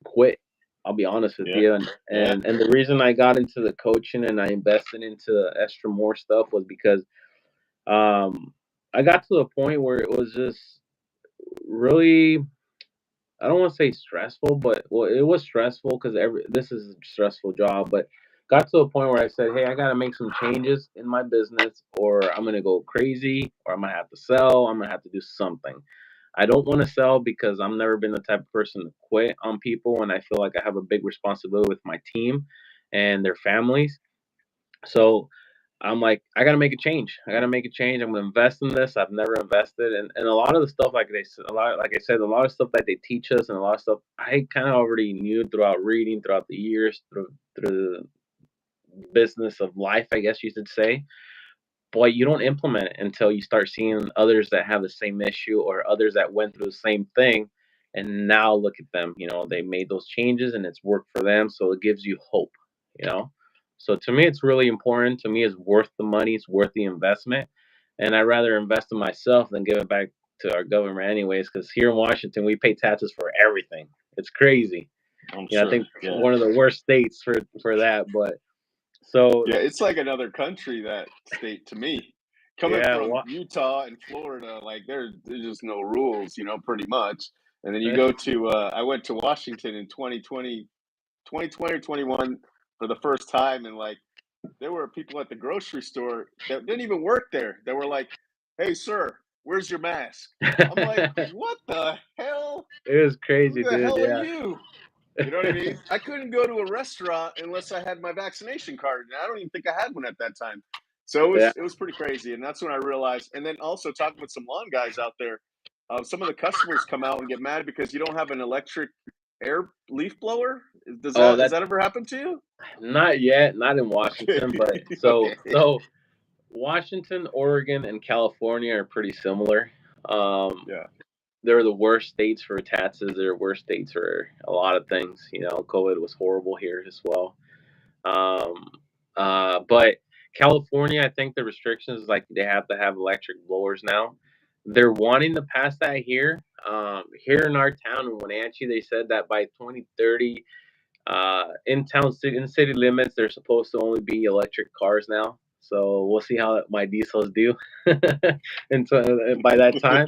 quit. I'll be honest with Yeah. you, and, Yeah. and and the reason I got into the coaching and I invested into extra more stuff was because um I got to the point where it was just really, I don't want to say stressful, but well, it was stressful because this is a stressful job. But got to a point where I said, "Hey, I got to make some changes in my business, or I'm gonna go crazy, or I'm gonna have to sell. I'm gonna have to do something." I don't want to sell because I've never been the type of person to quit on people, and I feel like I have a big responsibility with my team and their families. So I'm like, I gotta make a change. I gotta make a change. I'm gonna invest in this. I've never invested, and a lot of the stuff like I said, a lot of stuff that they teach us, and a lot of stuff I kind of already knew throughout reading throughout the years through the business of life, I guess you should say. Boy, you don't implement it until you start seeing others that have the same issue or others that went through the same thing. And now look at them, they made those changes and it's worked for them. So it gives you hope, you know? So to me, it's really important. To me, it's worth the money, it's worth the investment. And I'd rather invest in myself than give it back to our government, anyways, because here in Washington, we pay taxes for everything. It's crazy. I'm I sure. think Yeah. one of the worst states for that. But so, Yeah, it's like another country, that state to me. Coming yeah, from Utah and Florida, like there's just no rules, pretty much. And then you go to I went to Washington in 2020 or 21 for the first time, and like there were people at the grocery store that didn't even work there. They were like, "Hey sir, where's your mask?" I'm like, it "What the hell? was Who crazy, the dude. hell are Yeah. you?" You know what I mean? I couldn't go to a restaurant unless I had my vaccination card, and I don't even think I had one at that time. So Yeah. it was pretty crazy, and that's when I realized. And then also talking with some lawn guys out there, some of the customers come out and get mad because you don't have an electric air leaf blower. Does Oh, that has that that ever happened to you? not yet, not in Okay, Washington, but so okay, so Washington, Oregon, and California are pretty similar. Um, yeah, they're the worst states for taxes. They're worst states for a lot of things. COVID was horrible here as well. Um, but California, I think the restrictions like they have to have electric blowers now. They're wanting to pass that here. Here in our town in Wenatchee, they said that by 2030, in city limits, there's supposed to only be electric cars now. So we'll see how my diesels do, by that time,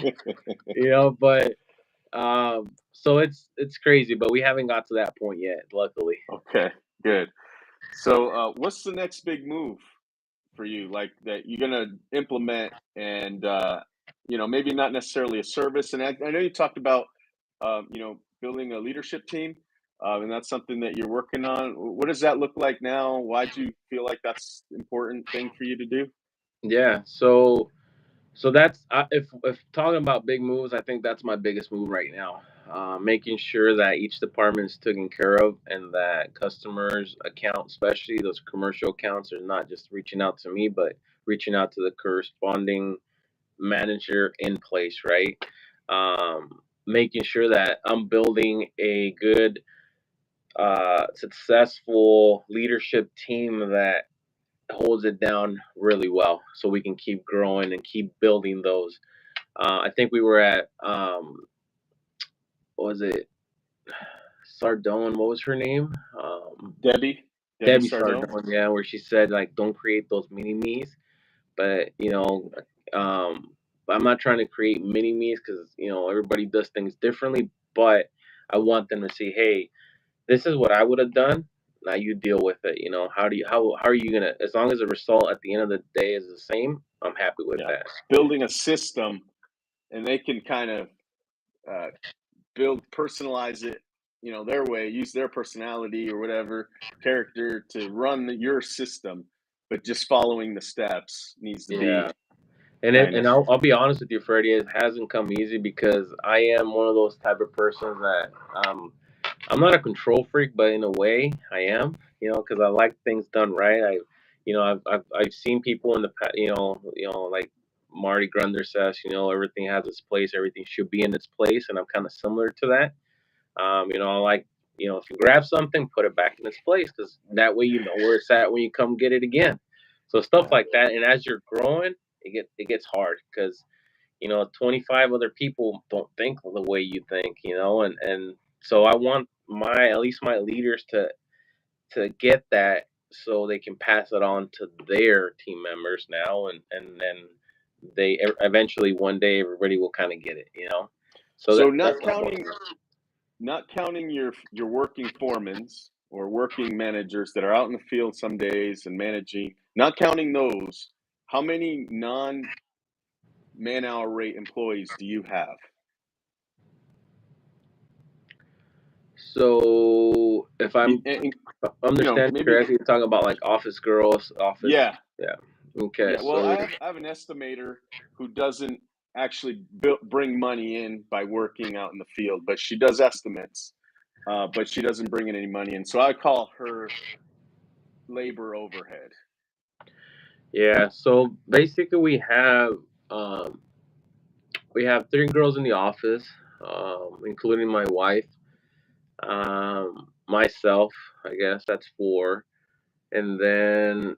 But so it's crazy, but we haven't got to that point yet, luckily. okay, good. So, what's the next big move for you, like that you're gonna implement, and maybe not necessarily a service? And I know you talked about, building a leadership team, and that's something that you're working on. What does that look like now? Why do you feel like that's important thing for you to do? Yeah. So that's if talking about big moves, I think that's my biggest move right now. Making sure that each department is taken care of, and that customers' accounts, especially those commercial accounts, are not just reaching out to me, but reaching out to the corresponding manager in place, right? Making sure that I'm building a good, successful leadership team that holds it down really well, so we can keep growing and keep building those. I think we were at what was it, Sardone? What was her name? Debbie Debbie Sardone. Sardone. Yeah, where she said like, don't create those mini me's. But I'm not trying to create mini me's because everybody does things differently. But I want them to see, hey, this is what I would have done. now you deal with it. How are you gonna, as long as the result at the end of the day is the same, I'm happy with Yeah. that. Building a system, and they can kind of uh, personalize it, their way, use their personality or whatever character to run your system, but just following the steps needs to be Yeah. And I'll be honest with you, Freddie, it hasn't come easy because I am one of those type of persons that I'm not a control freak, but in a way I am, because I like things done right. I've seen people in the past, like Marty Grunder says, everything has its place, everything should be in its place, and I'm kind of similar to that. I like, if you grab something, put it back in its place, because that way you know where it's at when you come get it again. So stuff Yeah. like that, and as you're growing, it gets hard because 25 other people don't think the way you think, and so I want my at least my leaders to get that so they can pass it on to their team members now, and then eventually one day everybody will kind of get it. So So that's what I'm working not counting your working foremans or working managers that are out in the field some days and managing, not counting those, how many non man hour rate employees do you have? So if I mean, I'm understand maybe, correctly, you're talking about like office girls, office. yeah. Yeah. Okay. Yeah, well, So I have an estimator who doesn't actually bring money in by working out in the field, but she does estimates, but she doesn't bring in any money in. So I call her labor overhead. yeah. So basically, um, we have three girls in the office, including my wife, myself. I guess that's four, and then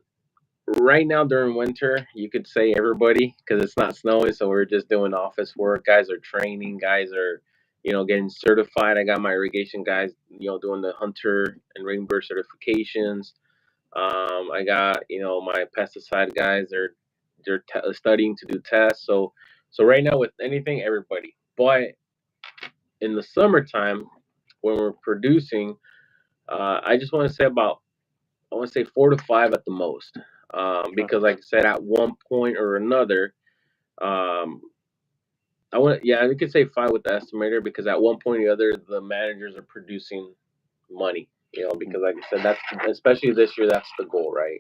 right now during winter, you could say everybody because it's not snowing, so we're just doing office work. Guys are training. Guys are, getting certified. I got my irrigation guys, doing the hunter and rainbird certifications. I got, my pesticide guys. They're studying to do tests. So right now with anything, everybody. But in the summertime, when we're producing, I just want to say about I want to say 4 to 5 at the most. Okay. Because like I said, at one point or another, um, yeah, we could say 5 with the estimator because at one point or the other, the managers are producing money. Because like I said, that's especially this year, that's the goal, right?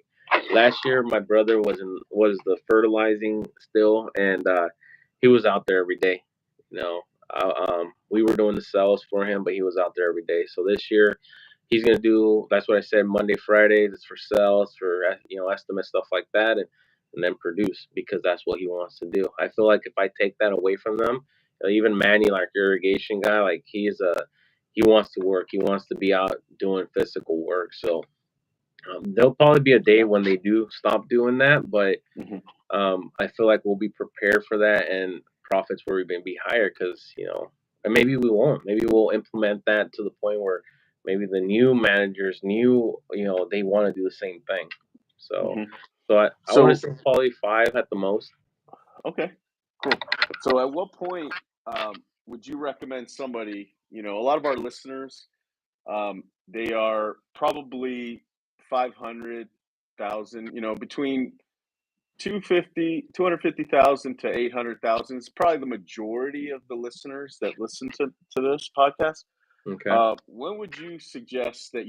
Last year, my brother was the fertilizing still, and he was out there every day. You know, we were doing the sales for him, but he was out there every day. So this year, he's gonna do. That's what I said. Monday, Friday, that's for sales, for estimate stuff like that, and then produce because that's what he wants to do. I feel like if I take that away from them, even Manny, like irrigation guy, like he wants to work. He wants to be out doing physical work. So there'll probably be a day when they do stop doing that, but Hmm. I feel like we'll be prepared for that, and profits will even be higher because and maybe we won't. Maybe we'll implement that to the point where maybe the new managers, they want to do the same thing. So, Hmm. I want to So, say probably 5 at the most. okay, cool. So at what point would you recommend somebody, a lot of our listeners, they are probably 500,000, between 250,000 to 800,000 is probably the majority of the listeners that listen to this podcast. Okay. When would you suggest that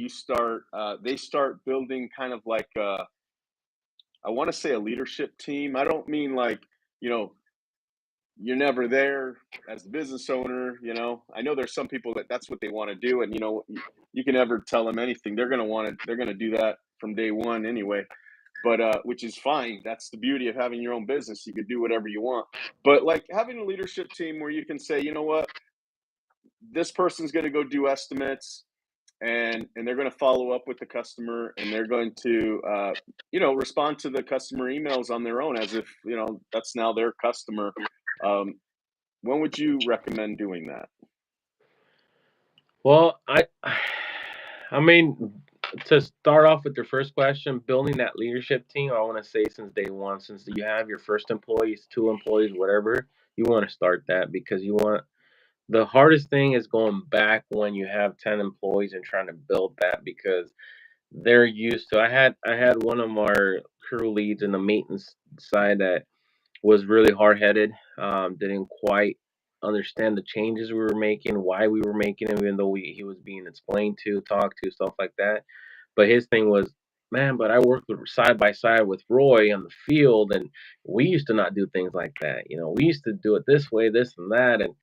they start building kind of like I want to say a leadership team. I don't mean like, you know, you're never there as the business owner. I know there's some people that's what they want to do. And, you can never tell them anything. They're going to do that from day one anyway, but which is fine. That's the beauty of having your own business. You could do whatever you want, but like having a leadership team where you can say, you know what, this person's going to go do estimates, and they're going to follow up with the customer, and they're going to respond to the customer emails on their own as if that's now their customer. um, when would you recommend doing that? Well, I mean, to start off with your first question, building that leadership team, I want to say since day one, since you have your first employees, two employees, whatever, you want to start that because the hardest thing is going back when you have 10 employees and trying to build that because they're used to. I had one of our crew leads in the maintenance side that was really hard headed. Didn't quite understand the changes we were making, why we were making them, even though he was being explained to, talked to, stuff like that. But his thing was, man, but I worked side by side with Roy on the field, and we used to not do things like that. We used to do it this way, this and that, and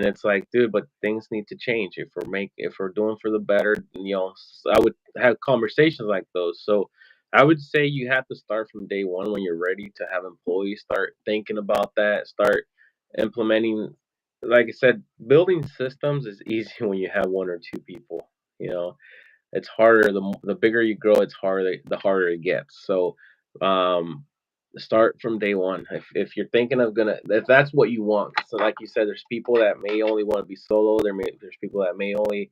it's like, dude, but things need to change if we're doing for the better. I would have conversations like those. So I would say you have to start from day one when you're ready to have employees start thinking about that, start implementing. Like I said, building systems is easy when you have one or two people. You know, it's harder. The bigger you grow, it's harder. The harder it gets. So, um, start from day one. If you're thinking of if that's what you want. So, like you said, there's people that may only want to be solo. There's people that may only,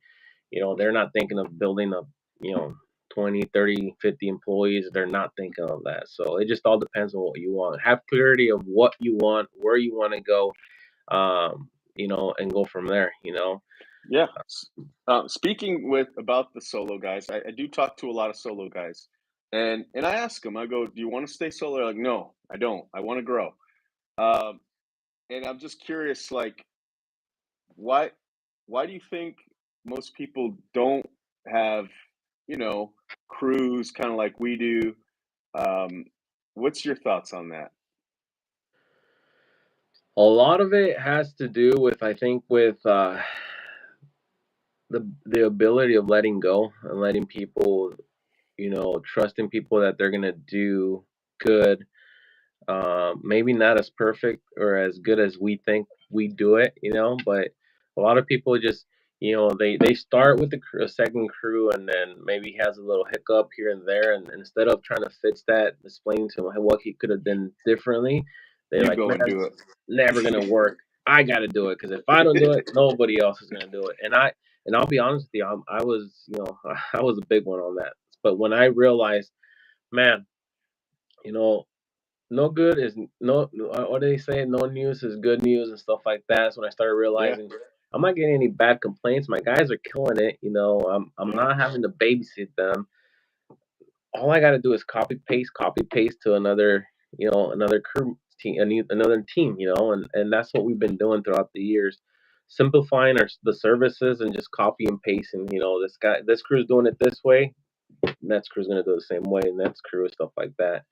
they're not thinking of building a, you know, 20, 30, 50 employees. They're not thinking of that. So it just all depends on what you want. Have clarity of what you want, where you want to go, and go from there. Yeah. Speaking with about the solo guys, I do talk to a lot of solo guys, and I ask them, I go, "Do you want to stay solo?" They're like, "No, I don't. I want to grow." Um, and I'm just curious, like, why why do you think most people don't have, you know, crews kind of like we do? Um, what's your thoughts on that? A lot of it has to do with, I think, with the ability of letting go and letting people, trusting people that they're gonna do good. Maybe not as perfect or as good as we think we do it, but a lot of people just, they start with a second crew and then maybe has a little hiccup here and there, and instead of trying to fix that, explaining to him what he could have done differently, they're You like, go man, and do it's it. never gonna work. I got to do it because if I don't do it, nobody else is gonna do it. And I'll be honest with you, I was, I was a big one on that. But when I realized, man, you know, no good is no. What do they say? No news is good news and stuff like that. That's when I started Yeah, realizing I'm not getting any bad complaints. My guys are killing it. I'm yeah. not having to babysit them. All I got to do is copy paste to another crew team, another team. And that's what we've been doing throughout the years, simplifying the services and just copy and paste. And this crew's doing it this way. Next crew's gonna do it the same way. Next crew, stuff like that.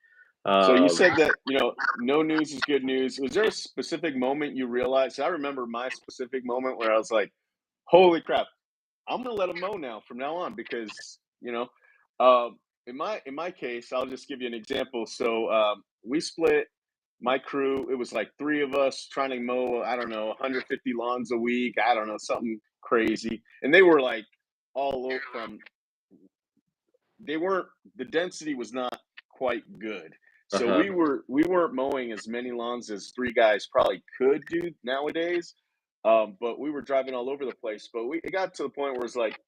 So you Um, said that, no news is good news. Was there a specific moment you realized? I remember my specific moment where I was like, "Holy crap! I'm gonna let them mow now from now on," because in my case, I'll just give you an example. So we split my crew. It was like three of us trying to mow. I don't know, 150 lawns a week. I don't know, something crazy, and they were like from they weren't the density was not quite good. uh So huh. we weren't mowing as many lawns as three guys probably could do nowadays. But we were driving all over the place. But it got to the point where it's like,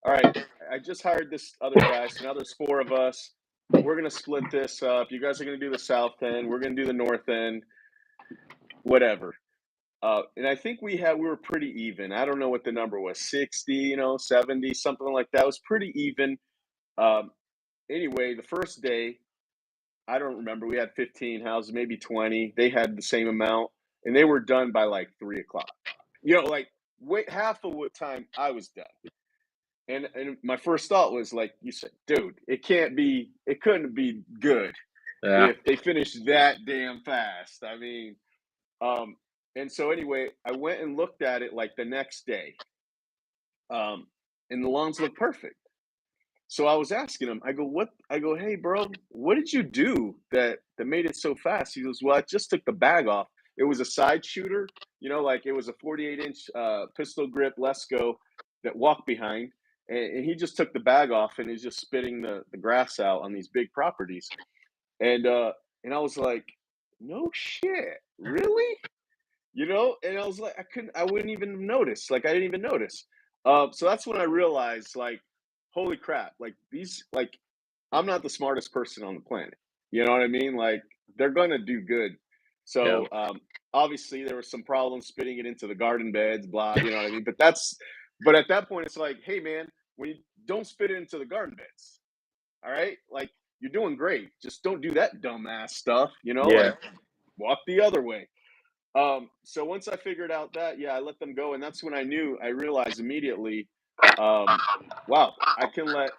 all right, I just hired this other guy, so now there's four of us. We're gonna split this up. You guys are gonna do the south end. We're gonna do the north end. Whatever. And I think we were pretty even. I don't know what the number was, 60, 70, something like that. It was pretty even. Um, anyway, the first day, I don't remember. We had 15 houses, maybe 20. They had the same amount, and they were done by like 3 o'clock. Like wait, half of what time I was done. And my first thought was like you said, dude, it couldn't be good Yeah. if they finished that damn fast. I mean, um, and so anyway, I went and looked at it like the next day, um, and the lawns looked perfect. So I was asking him, I go, what? I go, hey, bro, what did you do that made it so fast? He goes, well, I just took the bag off. It was a side shooter, like it was a 48-inch pistol grip Lesco that walked behind, and he just took the bag off and he's just spitting the grass out on these big properties. And and I was like, no shit, really? And I was like, I wouldn't even notice. Like I didn't even notice. So that's when I realized, like, holy crap, like I'm not the smartest person on the planet. You know what I mean? Like they're gonna do good. Yeah. So obviously there was some problems spitting it into the garden beds, blah, you know what I mean? But at that point it's like, hey man, when you don't spit it into the garden beds. All right, like you're doing great. Just don't do that dumbass stuff, Yeah. like walk the other way. So once I figured out that, yeah, I let them go, and that's when I realized immediately, wow, I can let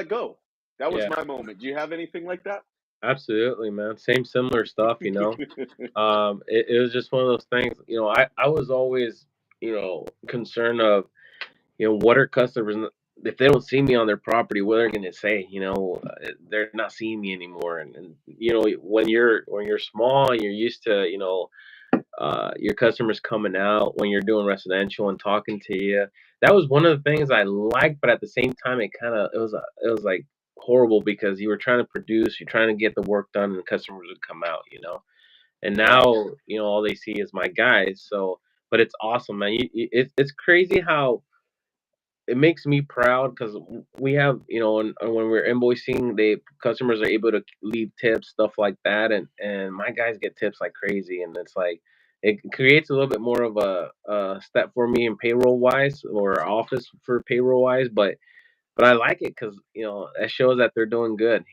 go. That was Yeah. my moment. Do you have anything like that? Absolutely, man. Same similar stuff, it was just one of those things, I was always, concerned of, what are customers if they don't see me on their property, what are they going to say? They're not seeing me anymore, and when you're small and you're used to, your customers coming out when you're doing residential and talking to you. That was one of the things I liked, but at the same time, it was like horrible because you were trying to produce, you're trying to get the work done, and the customers would come out, And Right. now, all they see is my guys. So, but it's awesome, man. It's crazy how it makes me proud because we have, and when we're invoicing, they customers are able to leave tips, stuff like that, and my guys get tips like crazy, and it's like it creates a little bit more of a step for me in payroll wise or office for payroll wise, but I like it because that shows that they're doing good,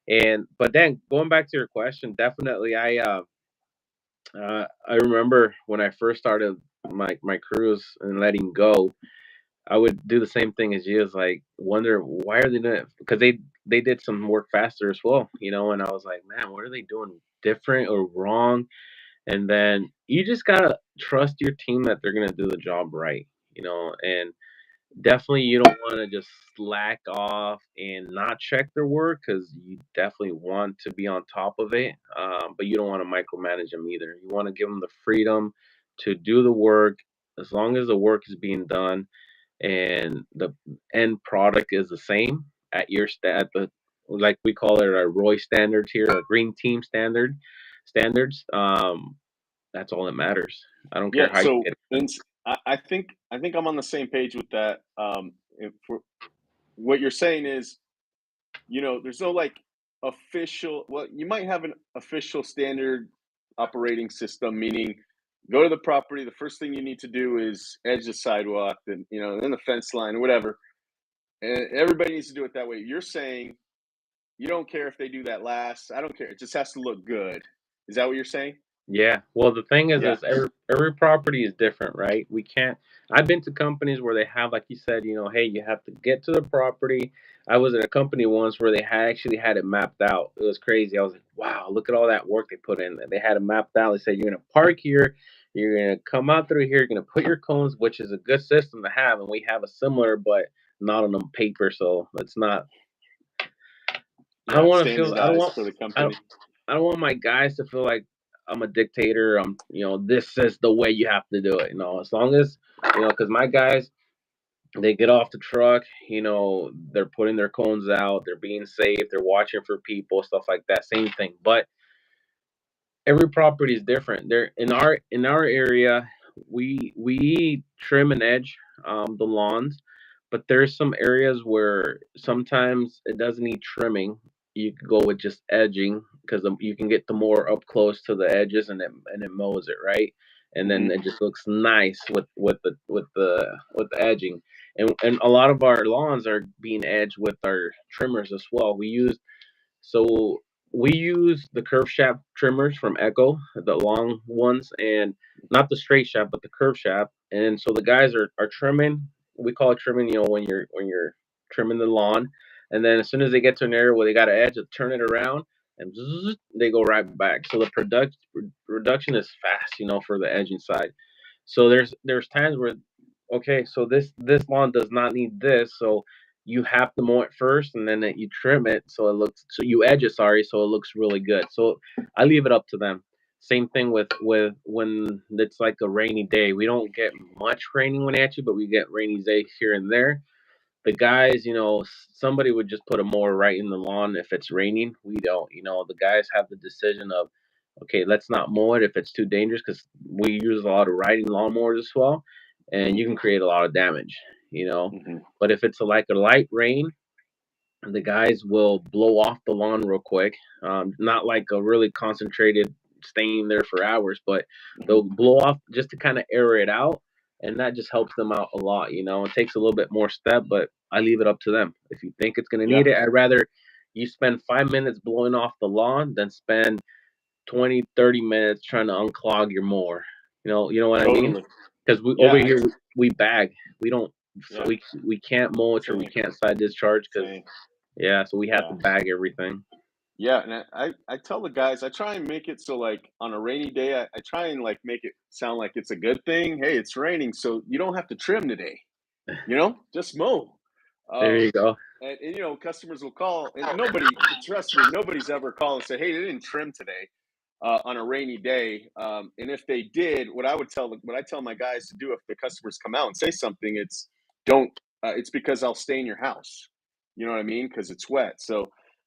and but then going back to your question, definitely I remember when I first started my cruise and letting go. I would do the same thing as you. Is like wonder why are they doing it? Because they did some work faster as well, And I was like, man, what are they doing different or wrong? And then you just gotta trust your team that they're gonna do the job right, And definitely you don't want to just slack off and not check their work because you definitely want to be on top of it. But you don't want to micromanage them either. You want to give them the freedom to do the work as long as the work is being done and the end product is the same at at the, like we call it, our Roy standards here, our green team standards. That's all that matters. I don't care Yeah. how you So, get it done. I think I'm on the same page with that. What you're saying is, there's no like official. Well, you might have an official standard operating system, meaning go to the property. The first thing you need to do is edge the sidewalk, then then the fence line or whatever, and everybody needs to do it that way. You're saying you don't care if they do that last. I don't care. It just has to look good. Is that what you're saying? Yeah. Well, the thing is, Yeah. every property is different, right? We can't. I've been to companies where they have, like you said, hey, you have to get to the property. I was at a company once where they actually had it mapped out. It was crazy. I was like, wow, look at all that work they put in. They had it mapped out. They said you're gonna park here, you're gonna come out through here, you're gonna put your cones, which is a good system to have, and we have a similar, but not on the paper. So it's not. I don't Yeah. want to feel. I don't Standardized want. for the I don't. company. I don't want my guys to feel like I'm a dictator. This is the way you have to do it. As long as, because my guys, they get off the truck, they're putting their cones out, they're being safe, they're watching for people, stuff like that. Same thing. But every property is different. There in our area, we trim and edge the lawns, but there's some areas where sometimes it doesn't need trimming. You could go with just edging because you can get the more up close to the edges and it mows it right, and then Hmm. it just looks nice with the edging. And a lot of our lawns are being edged with our trimmers as well. So we use the curve shaft trimmers from Echo, the long ones, and not the straight shaft, but the curve shaft. And so the guys are trimming. We call it trimming, when you're trimming the lawn, and then as soon as they get to an area where they got an edge, to turn it around, and they go right back. So the reduction is fast, for the edging side. So there's times where, okay, so this lawn does not need this, so you have to mow it first, and then you trim it so you edge it, sorry, so it looks really good. So I leave it up to them. Same thing with when it's like a rainy day. We don't get much raining when at you, but we get rainy days here and there. The guys, somebody would just put a mower right in the lawn if it's raining. We don't. The guys have the decision of, okay, let's not mow it if it's too dangerous because we use a lot of riding lawnmowers as well, and you can create a lot of damage. You know, Hmm. but if it's like a light rain, the guys will blow off the lawn real quick. Not like a really concentrated staying there for hours, but Hmm. they'll blow off just to kind of air it out. and that just helps them out a lot. It takes a little bit more step, but I leave it up to them. If you think it's going to Yeah, need it, I'd rather you spend 5 minutes blowing off the lawn than spend 20, 30 minutes trying to unclog your mower. You know what I mean? totally. Because we Yeah, over here we bag. We don't. So yeah, we can't mulch or we same, can't side discharge because same. yeah. So we have to Yeah. bag everything. Yeah, and I tell the guys, I try and make it so like on a rainy day, I try and like make it sound like it's a good thing. Hey, it's raining, so you don't have to trim today. Just mow. There you Um, go. and customers will call, and nobody, trust me, nobody's ever called and say, hey, they didn't trim today on a rainy day. And if they did, what I tell my guys to do if the customers come out and say something, it's don't. It's because I'll stay in your house. You know what I mean? Because it's wet.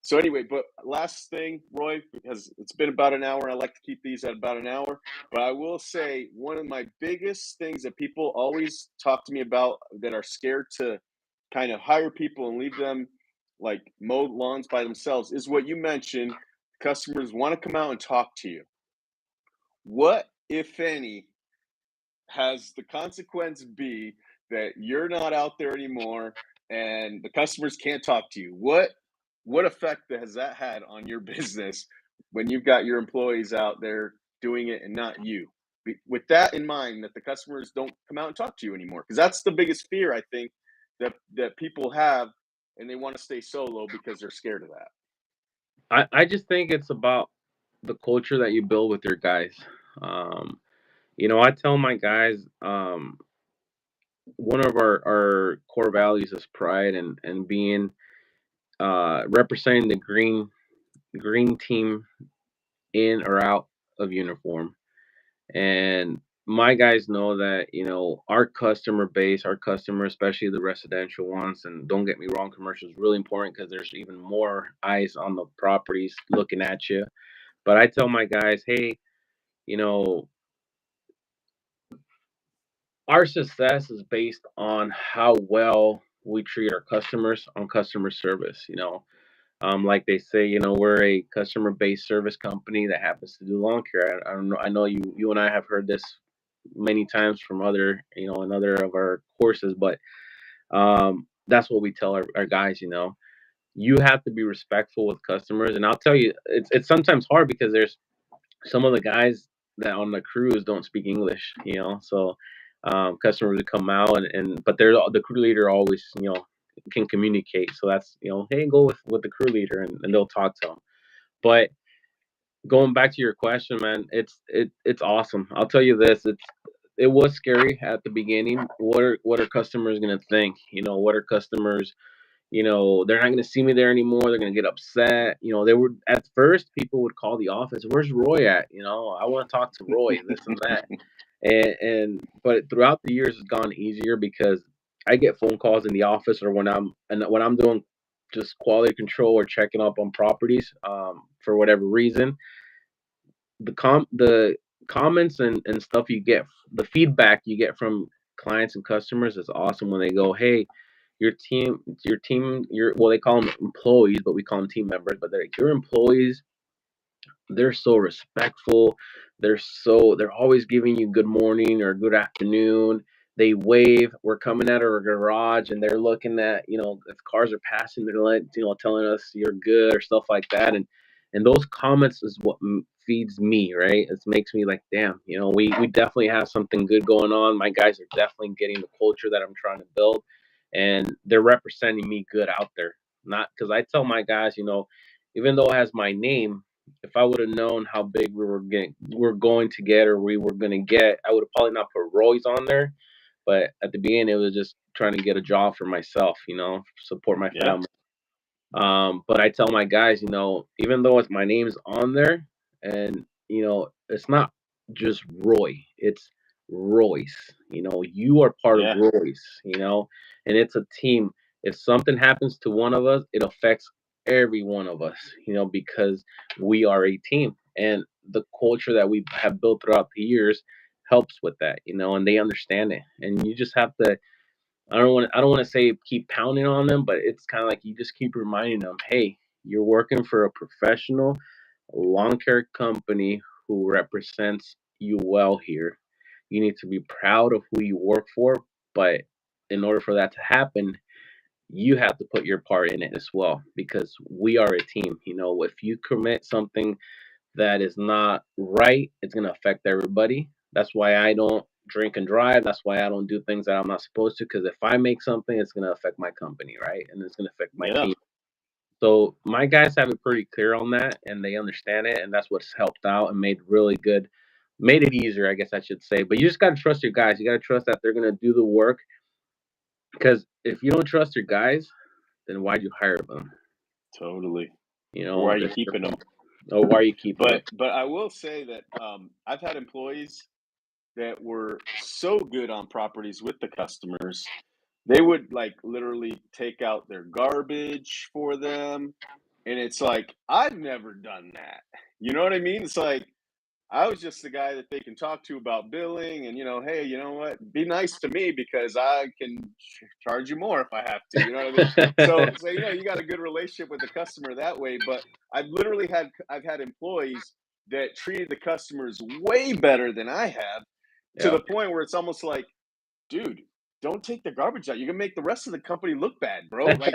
So anyway, but last thing, Roy, because it's been about an hour. I like to keep these at about an hour. But I will say one of my biggest things that people always talk to me about that are scared to kind of hire people and leave them like mow lawns by themselves is what you mentioned. Customers want to come out and talk to you. What, if any, has the consequence be that you're not out there anymore and the customers can't talk to you? What effect has that had on your business when you've got your employees out there doing it and not you? With that in mind, that the customers don't come out and talk to you anymore, because that's the biggest fear I think that people have, and they want to stay solo because they're scared of that. I just think it's about the culture that you build with your guys. Um, I tell my guys, one of our core values is pride and being representing the green team in or out of uniform. And my guys know that, our customer base, our customer, especially the residential ones, and don't get me wrong, commercial is really important because there's even more eyes on the properties looking at you. But I tell my guys, hey, you know, our success is based on how well we treat our customers on customer service. Like they say, we're a customer-based service company that happens to do lawn care. I don't know. I know you and I have heard this many times from other, in other of our courses, but that's what we tell our guys. You have to be respectful with customers, and I'll tell you, it's sometimes hard because there's some of the guys that on the cruise don't speak English. So customers would come out and but they're the crew leader always can communicate. So that's hey, go with the crew leader and they'll talk to them. But going back to your question, man, it's awesome. I'll tell you this, it was scary at the beginning. What are customers gonna think? What are customers they're not going to see me there anymore. They're going to get upset. They were at first people would call the office. Where's Roy at? I want to talk to Roy. This and that. But throughout the years, it's gone easier because I get phone calls in the office or when I'm doing just quality control or checking up on properties for whatever reason. The comments and stuff you get, the feedback you get from clients and customers is awesome when they go, hey, well, they call them employees, but we call them team members. But your employees, they're so respectful. They're always giving you good morning or good afternoon. They wave. We're coming out of our garage and they're looking at, if cars are passing, they're telling us you're good or stuff like that. And those comments is what feeds me, right? It makes me like, damn, we definitely have something good going on. My guys are definitely getting the culture that I'm trying to build, and they're representing me good out there. Not because I tell my guys, even though it has my name, if I would have known how big we're going to get or we were going to get, I would have probably not put Roy's on there. But at the beginning, it was just trying to get a job for myself, support my Yeah, family. But I tell my guys, even though my name's on there, and it's not just Roy, it's Royce. You are part of yeah, Royce. And it's a team. If something happens to one of us, it affects every one of us. Because we are a team, and the culture that we have built throughout the years helps with that. And they understand it, and you just have to I don't want to say keep pounding on them, but it's kind of like you just keep reminding them, hey, you're working for a professional lawn care company who represents you well here. You need to be proud of who you work for. But in order for that to happen, you have to put your part in it as well, because we are a team. If you commit something that is not right, it's going to affect everybody. That's why I don't drink and drive. That's why I don't do things that I'm not supposed to. Because if I make something, it's going to affect my company, right? And it's going to affect my Yeah, team. So my guys have it pretty clear on that, and they understand it, and that's what's helped out and made it easier, I guess I should say. But you just gotta trust your guys. You gotta trust that they're gonna do the work. Because if you don't trust your guys, then why'd you hire them? totally. You Or why know, are you it's keeping them? oh, why are you keeping them? But I will say that I've had employees that were so good on properties with the customers. They would like literally take out their garbage for them. And it's like, I've never done that. You know what I mean? It's like, I was just the guy that they can talk to about billing and, hey, you know what? Be nice to me because I can charge you more if I have to. You know what I mean? So you got a good relationship with the customer that way. But I've had employees that treated the customers way better than I have, to Yeah, the point where it's almost like, dude, don't take the garbage out. You're gonna make the rest of the company look bad, bro. Like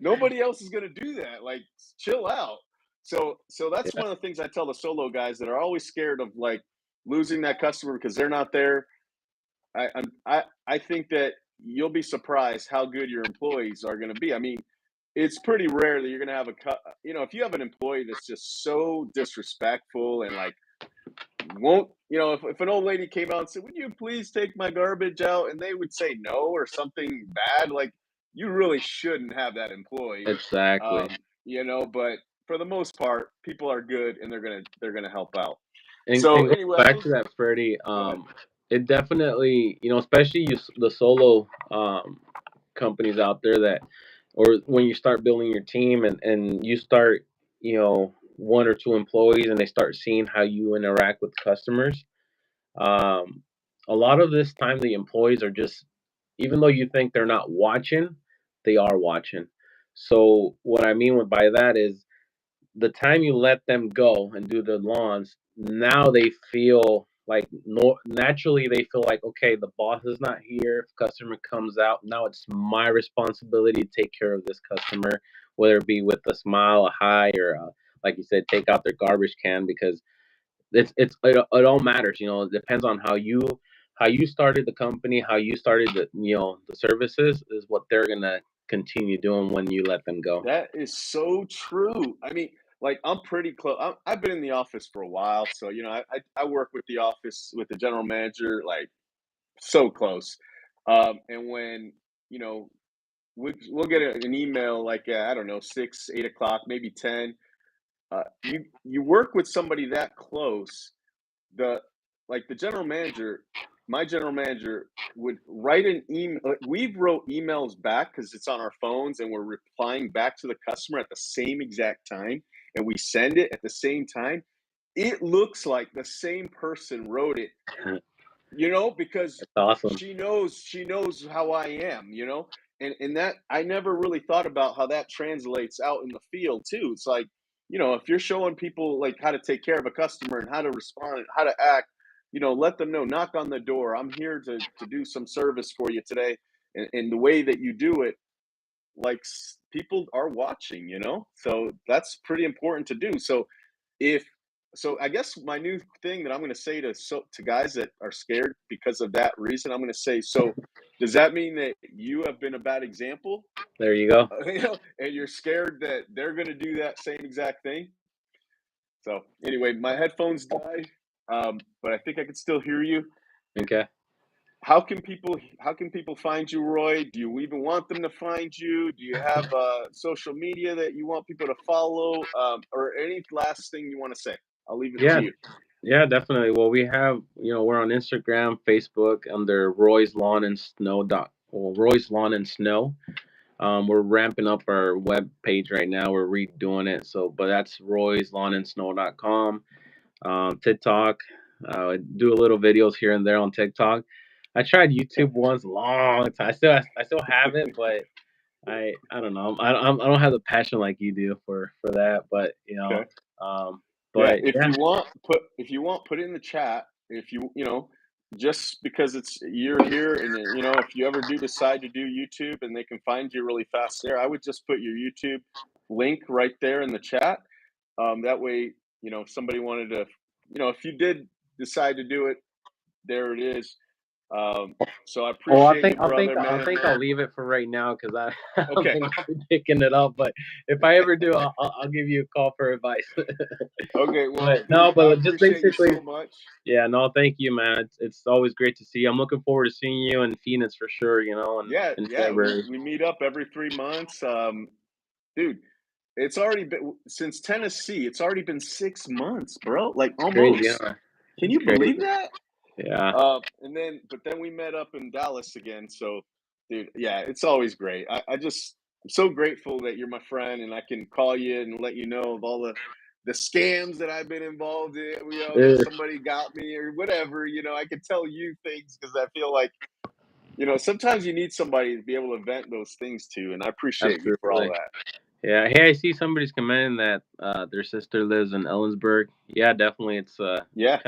nobody else is gonna do that. Like chill out. So that's yeah, one of the things I tell the solo guys that are always scared of like losing that customer because they're not there. I think that you'll be surprised how good your employees are gonna be. I mean, it's pretty rare that you're gonna have if you have an employee that's just so disrespectful and like won't if an old lady came out and said, "Would you please take my garbage out?" and they would say no or something bad, like you really shouldn't have that employee. exactly. But for the most part, people are good and they're gonna help out. And So going anyway, I back think to that, Freddie, go ahead. it definitely, especially the solo companies out there that, or when you start building your team and you start, one or two employees and they start seeing how you interact with customers. Um, a lot of this time, the employees are just, even though you think they're not watching, they are watching. So what I mean by that is the time you let them go and do the lawns, now they feel like, no, naturally they feel like, okay, the boss is not here. If customer comes out, now it's my responsibility to take care of this customer, whether it be with a smile, a hi, or like you said, take out their garbage can, because it all matters. It depends on how you started the company, how you started the services is what they're gonna continue doing when you let them go. That is so true. I mean, like I'm pretty close. I've been in the office for a while, so I work with the office with the general manager, like so close. And when you know we'll get an email like I don't know 6, 8 o'clock, maybe 10. You work with somebody that close, the like the general manager, my general manager would write an email. We've wrote emails back because it's on our phones and we're replying back to the customer at the same exact time, and we send it at the same time. It looks like the same person wrote it, because It's awesome. she knows how I am, and that I never really thought about how that translates out in the field too. It's like, if you're showing people like how to take care of a customer and how to respond, how to act, let them know, knock on the door. I'm here to do some service for you today. And the way that you do it, like people are watching, so that's pretty important to do. If so I guess my new thing that I'm going to say to guys that are scared because of that reason, I'm going to say, so does that mean that you have been a bad example? There you go. And you're scared that they're going to do that same exact thing? So anyway, my headphones died, but I think I can still hear you. Okay. How can people find you, Roy? Do you even want them to find you? Do you have social media that you want people to follow, or any last thing you want to say? I'll leave it to Yeah, you. yeah, definitely. Well, we're on Instagram, Facebook under Roy's Lawn and Snow Roy's Lawn and Snow. We're ramping up our web page right now. We're redoing it. But that's royslawnandsnow.com. TikTok. I do a little videos here and there on TikTok. I tried YouTube once, long time. I still have it, but I don't know. I don't have the passion like you do for that. But Okay. um, Yeah, but if yeah, you want, put it in the chat. If you just because you're here, and if you ever do decide to do YouTube and they can find you really fast there, I would just put your YouTube link right there in the chat. That way, if somebody wanted to, if you did decide to do it, there it is. So I Oh, appreciate you, brother, I man. think I'll leave it for right now because I don't Okay. think I'll be picking it up. But if I ever do, I'll give you a call for advice. Okay. Well, But dude, no, I but just appreciate you basically, so much. yeah, no, thank you, man. It's always great to see you. I'm looking forward to seeing you in Phoenix for sure. Yeah, In yeah. We February. we meet up every 3 months. Dude, it's already been since Tennessee. It's already been 6 months, bro. Like It's crazy, almost. huh? Can It's you believe crazy. that? Yeah. But then we met up in Dallas again. So, dude, yeah, it's always great. I'm so grateful that you're my friend, and I can call you and let you know of all the scams that I've been involved in. That Yeah, somebody got me or whatever. I can tell you things because I feel like sometimes you need somebody to be able to vent those things to, and I appreciate you for all absolutely. that. Yeah. Hey, I see somebody's commenting that their sister lives in Ellensburg. Yeah, definitely. Yeah,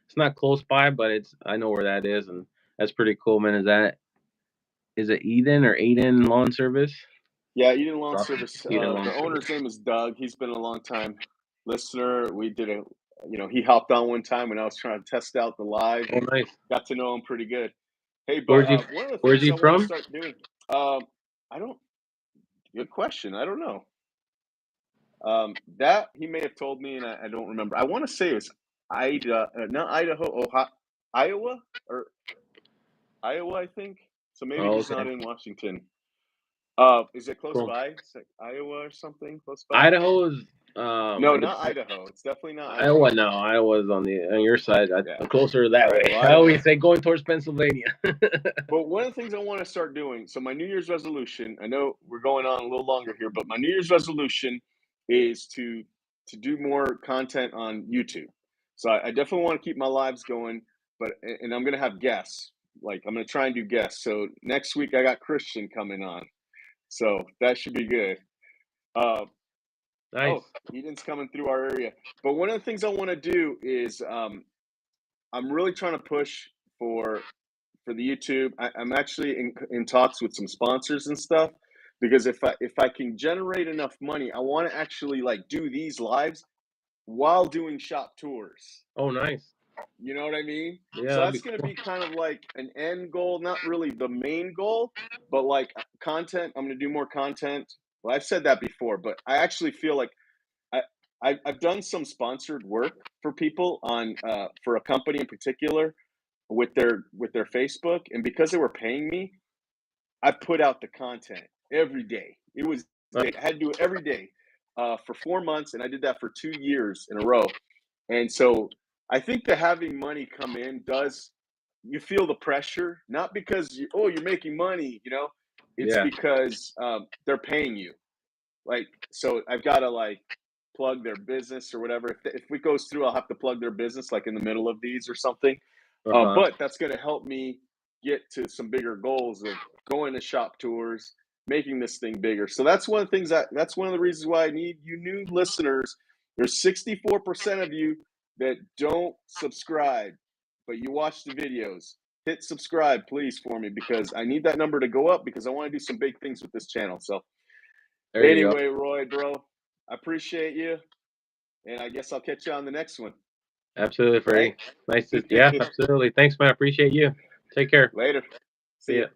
It's not close by, but I know where that is, and that's pretty cool, man. Is it Eden or Aiden Lawn Service? yeah. Eden Lawn Service. Eden Lawn The Service. owner's name is Doug. He's been a long time listener. He hopped on one time when I was trying to test out the live Oh, and nice. got to know him pretty good. Hey, but Where's he? one of the Where's things he I want to from? start doing, I don't. Good question. I don't know. That he may have told me, and I don't remember. I want to say it was not Idaho, Ohio, Iowa or Iowa, I think. So maybe Oh, he's okay. not in Washington. Is it close Cool. by? It's like Iowa or something close by? Idaho is No, it not depends. Idaho. It's definitely not Iowa, Idaho. no, Iowa's on your side. Yeah. I'm closer that All right. way. Well, I always say going towards Pennsylvania. but one of the things I want to start doing. So my New Year's resolution. I know we're going on a little longer here, but my New Year's resolution is to do more content on YouTube. So I definitely want to keep my lives going, and I'm gonna have guests. Like I'm gonna try and do guests. So next week I got Christian coming on. So that should be good. Uh, Nice. oh, Eden's coming through our area. But one of the things I want to do is I'm really trying to push for the YouTube. I'm actually in talks with some sponsors and stuff because if I can generate enough money, I want to actually like do these lives while doing shop tours. Oh, nice. You know what I mean? Yeah, So that'd be that's going to cool. be kind of like an end goal, not really the main goal, but like content. I'm going to do more content. Well, I've said that before, but I actually feel like I, I've done some sponsored work for people on for a company in particular with their Facebook, and because they were paying me, I put out the content every day. I had to do it every day for 4 months, and I did that for 2 years in a row. And so I think that having money come in does you feel the pressure, not because you're making money, it's Yeah. because they're paying you. Like so, I've got to like plug their business or whatever. If it goes through, I'll have to plug their business like in the middle of these or something. Uh-huh. But that's going to help me get to some bigger goals of going to shop tours, making this thing bigger. So that's one of the things that's one of the reasons why I need you new listeners. There's 64% of you that don't subscribe, but you watch the videos. Hit subscribe, please, for me because I need that number to go up because I want to do some big things with this channel. So There you go. anyway, Roy, bro, I appreciate you, and I guess I'll catch you on the next one. Absolutely, Freddie. Right? Nice to, yeah, absolutely. Thanks, man. I appreciate you. Take care. Later. See See ya. ya.